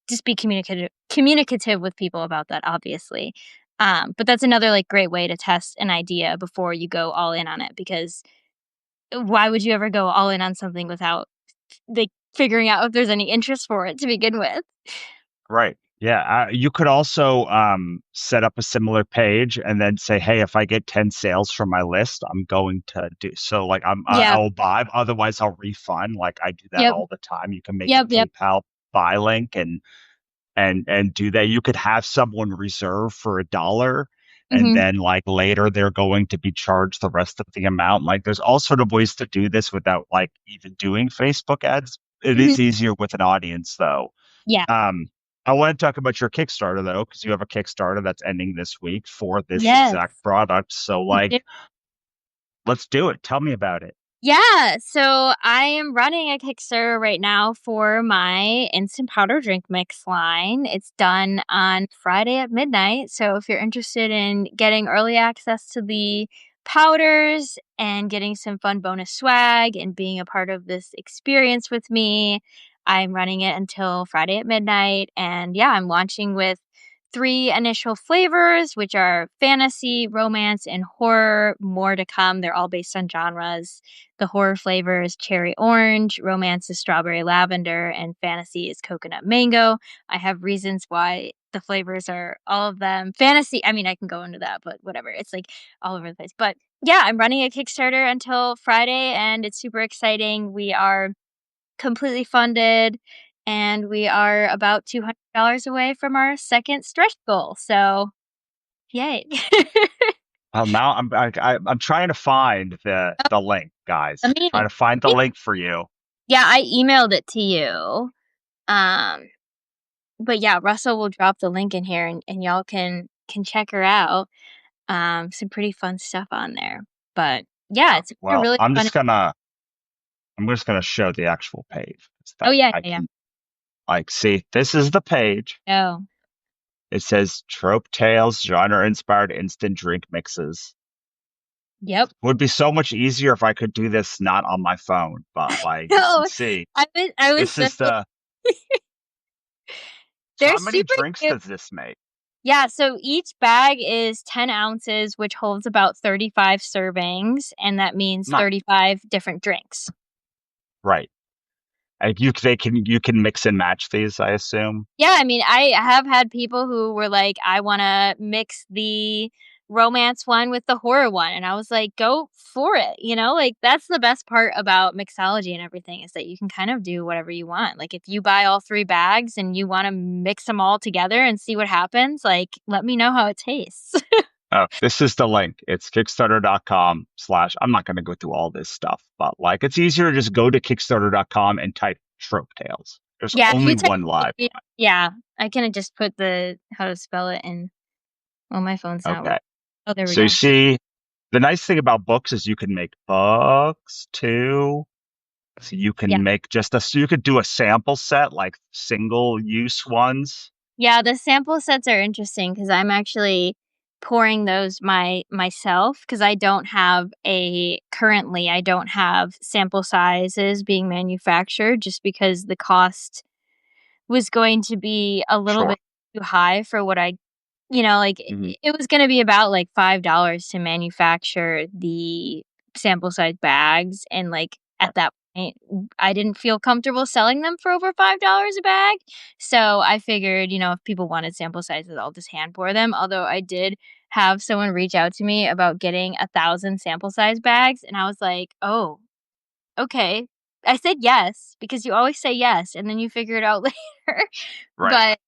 just be communicative with people about that, obviously. But that's another, like, great way to test an idea before you go all in on it because why would you ever go all in on something without, like, figuring out if there's any interest for it to begin with? Right. Yeah. You could also set up a similar page and then say, "Hey, if I get 10 sales from my list, I'm going to do so. Like Yeah. I'll buy. Otherwise, I'll refund. Like I do that Yep. all the time. You can make a Yep. PayPal buy link and do that. You could have someone reserve for $1, and Mhm. then like later they're going to be charged the rest of the amount. Like there's all sort of ways to do this without like even doing Facebook ads. It Mhm. is easier with an audience though. Yeah. Um, I want to talk about your Kickstarter though, because you have a Kickstarter that's ending this week for this Yes. exact product. So I do. like, let's do it. Tell me about it. Yeah, so I am running a Kickstarter right now for my instant powder drink mix line. It's done on Friday at midnight. So if you're interested in getting early access to the powders and getting some fun bonus swag and being a part of this experience with me, I'm running it until Friday at midnight. And yeah, I'm launching with three initial flavors, which are fantasy, romance, and horror. More to come. They're all based on genres. The horror flavor is cherry orange, romance is strawberry lavender, and fantasy is coconut mango. I have reasons why the flavors are all of them. Fantasy, I mean, I can go into that, but whatever. It's like all over the place. But yeah, I'm running a Kickstarter until Friday and it's super exciting. We are completely funded and we are about $200 away from our second stretch goal. So, yay. Well, now I'm trying to find the link, guys. Trying Amazing. to find the link for you. Yeah, I emailed it to you. Um, but yeah, Russell will drop the link in here and y'all can check her out. Some pretty fun stuff on there. But yeah, it's a Well, really fun. I'm just gonna show the actual page. So Oh that yeah, I yeah, can like see this is the page. yeah. Oh, It says Trope Tales, genre inspired instant drink mixes. yep. Would be so much easier if I could do this not on my phone, but like you can No, see, I was this so is the so they're how many super drinks cute. does this make? Yeah, so each bag is 10 ounces, which holds about 35 servings, and that means Not 35 different drinks. right. You can mix and match these, I assume. Yeah, I mean, I have had people who were like, "I wanna mix the romance one with the horror one," and I was like, "Go for it," you know? Like, that's the best part about mixology and everything is that you can kind of do whatever you want. Like, if you buy all 3 bags and you wanna mix them all together and see what happens, like, let me know how it tastes. Oh, this is the link. It's kickstarter.com slash. I'm not going to go through all this stuff, but like it's easier to just go to kickstarter.com and type Trope Tales. There's Yeah, if only you type one live one. yeah, I can just put the how to spell it in well, my phone's not working. Okay. Oh, there we So you go. see, the nice thing about books is you can make books too. So you Yeah. can make so you could do a sample set, like single use ones. Yeah, the sample sets are interesting because 'cause I'm actually pouring those myself because I don't have sample sizes being manufactured just because the cost was going to be a little Sure. bit too high for what like, Hmm. it was gonna be about, like, $5 to manufacture the sample size bags, and, like, at that point, I didn't feel comfortable selling them for over $5 a bag, so I figured, if people wanted sample sizes, I'll just hand pour them, although I did have someone reach out to me about getting 1,000 sample size bags, and I was like, "Oh, okay." I said yes, because you always say yes, and then you figure it out later, Right. but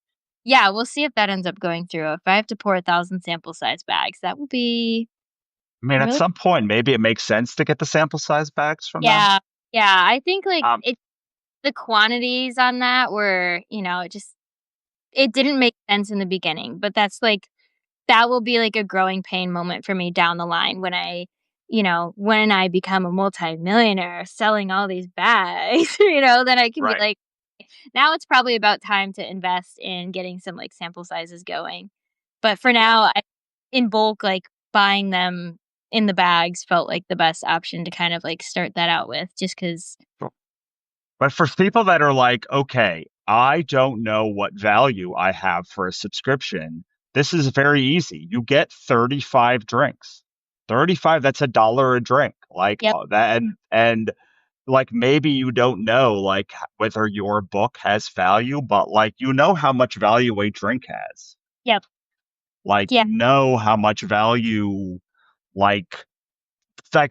yeah, we'll see if that ends up going through. If I have to pour 1,000 sample size bags, that will be I mean, at really some point, maybe it makes sense to get the sample size bags from them. yeah. Yeah, I think, like, Um, the quantities on that were, it didn't make sense in the beginning, but that will be, like, a growing pain moment for me down the line when I become a multimillionaire selling all these bags, then I can be right. like, now it's probably about time to invest in getting some, like, sample sizes going. But for now, in bulk, like, buying them in the bags felt like the best option to kind of, like, start that out with just 'cause But for people that are like, okay, I don't know what value I have for a subscription, this is very easy. You get 35 drinks. 35, that's $1 a drink. Like Yep, that and like maybe you don't know like whether your book has value, but like you know how much value a drink has. yep, Like yeah, you know how much value like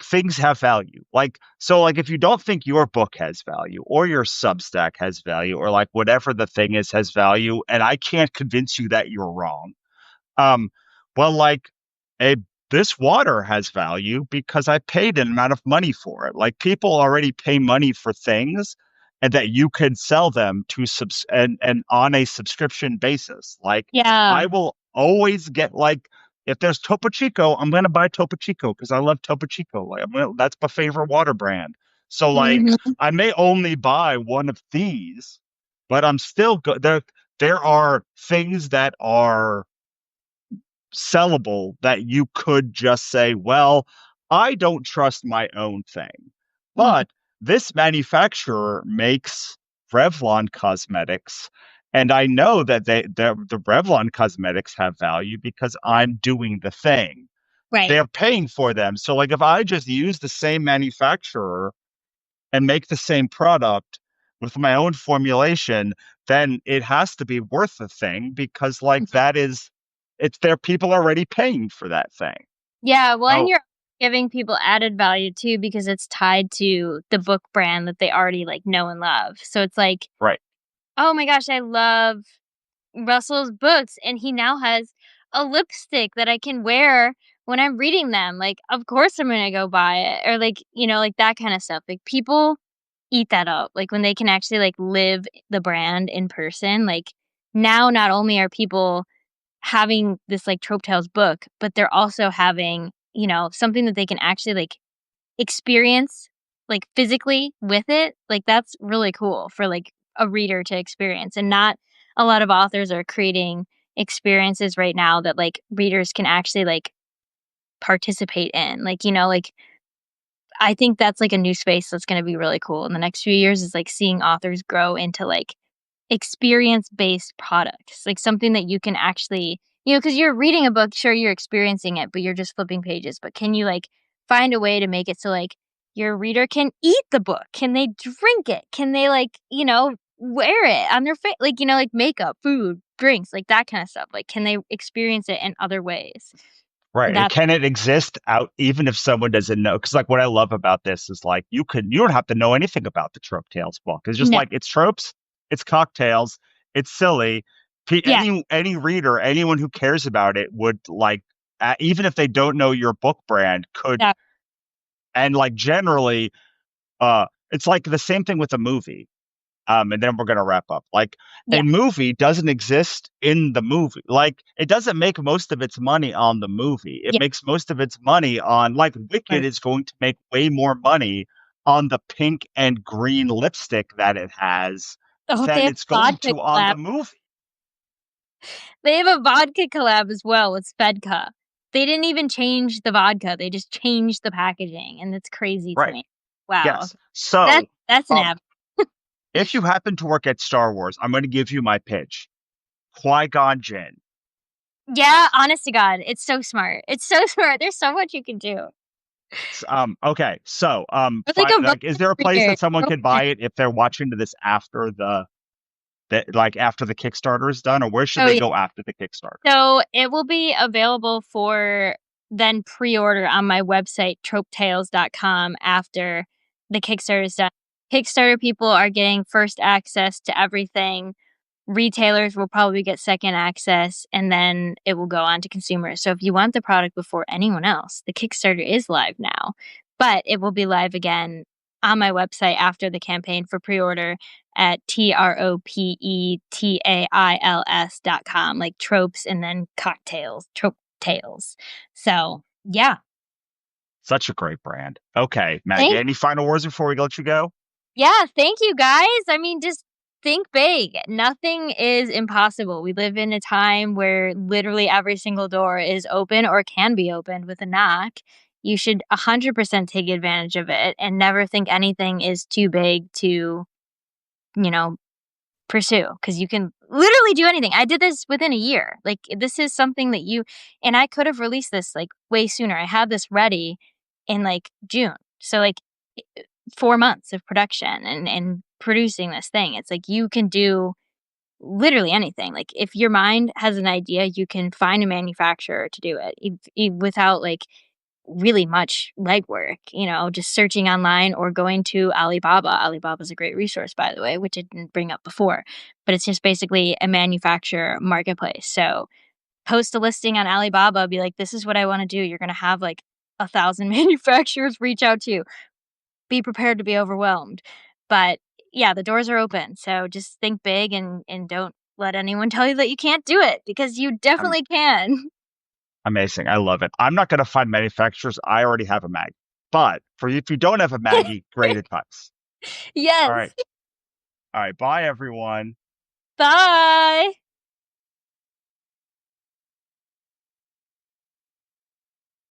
things have value. Like so like if you don't think your book has value or your Substack has value or like whatever the thing is has value and I can't convince you that you're wrong. Um, well, like a this water has value because I paid an amount of money for it. Like people already pay money for things and that you can sell them to and on a subscription basis. Like yeah, I will always get like if there's Topo Chico, I'm gonna buy Topo Chico because I love Topo Chico. Like that's my favorite water brand. So like mhm, I may only buy one of these, but I'm still there. There are things that are sellable that you could just say, well, I don't trust my own thing. mhm, But this manufacturer makes Revlon cosmetics. And I know that the Revlon cosmetics have value because I'm doing the thing. right. They're paying for them. So, like, if I just use the same manufacturer and make the same product with my own formulation, then it has to be worth the thing because like Mhm. that is it's there people already paying for that thing. Yeah, well, and Oh, you're giving people added value too because it's tied to the book brand that they already, like, know and love. So it's like, right, "Oh my gosh, I love Russell's books, and he now has a lipstick that I can wear when I'm reading them." Like, of course I'm gonna go buy it, or, like, like, that kinda stuff. Like, people eat that up, like, when they can actually, like, live the brand in person, like, now not only are people having this, like, Trope Tales book, but they're also having, something that they can actually, like, experience, like, physically with it. Like, that's really cool for, like, a reader to experience, and not a lot of authors are creating experiences right now that, like, readers can actually, like, participate in. Like, like, I think that's, like, a new space that's gonna be really cool in the next few years is, like, seeing authors grow into, like, experience-based products, like, something that you can actually, because 'cause you're reading a book, sure, you're experiencing it, but you're just flipping pages, but can you, like, find a way to make it so, like, your reader can eat the book? Can they drink it? Can they, like, wear it on their face? Like, like, makeup, food, drinks, like, that kinda stuff, like, can they experience it in other ways? right. And That's can it exist out even if someone doesn't know? Because like what I love about this is like you don't have to know anything about the Trope Tales book. It's just no. like it's tropes, it's cocktails, it's silly. Yeah, Any reader, anyone who cares about it would like even if they don't know your book brand could that and like generally it's like the same thing with a movie. And then we're gonna wrap up. Like yeah, a movie doesn't exist in the movie. Like it doesn't make most of its money on the movie. It yeah, makes most of its money on like Wicked right. is going to make way more money on the pink and green lipstick that it has Oh, they than have it's going vodka to on collab. the movie. They have a vodka collab as well with Svedka. They didn't even change the vodka, they just changed the packaging, and it's crazy to Right. me. Wow. Yes. That's So that's an um app. if you happen to work at Star Wars, I'm gonna give you my pitch. Qui-Gon Jinn. Yeah, honest to God, it's so smart. It's so smart, there's so much you can do. Okay, so Or like a like, is there a road place reader. that someone can buy it if they're watching this after like after the Kickstarter is done, or where should Oh, they yeah. go after the Kickstarter? So, it will be available for then pre-order on my website, tropetales.com, after the Kickstarter is done. Kickstarter people are getting first access to everything. Retailers will probably get second access, and then it will go on to consumers. So if you want the product before anyone else, the Kickstarter is live now, but it will be live again on my website after the campaign for pre-order at tropetails.com, like tropes and then cocktails, trope tales. So yeah. Such a great brand. Okay, Maggie, Thank any final words before we let you go? Yeah, thank you guys. I mean, just think big. Nothing is impossible. We live in a time where literally every single door is open or can be opened with a knock. You should 100% take advantage of it and never think anything is too big to, you know, pursue because you can literally do anything. I did this within a year. Like, this is something that you and I could have released this, like, way sooner. I had this ready in, like, June. So, like, 4 months of production and producing this thing. It's like you can do literally anything. Like, if your mind has an idea, you can find a manufacturer to do it without, like, really much legwork, just searching online or going to Alibaba. Alibaba's a great resource, by the way, which I didn't bring up before, but it's just basically a manufacturer marketplace. So post a listing on Alibaba, be like, this is what I want to do. You're going to have like 1,000 manufacturers reach out to you. Be prepared to be overwhelmed. But yeah, the doors are open. So just think big and don't let anyone tell you that you can't do it because you I'm definitely can. amazing. I love it. I'm not going to find manufacturers. I already have a Maggie. But for you, if you don't have a Maggie, great advice. All Yes. right. All right. Bye, everyone. Bye.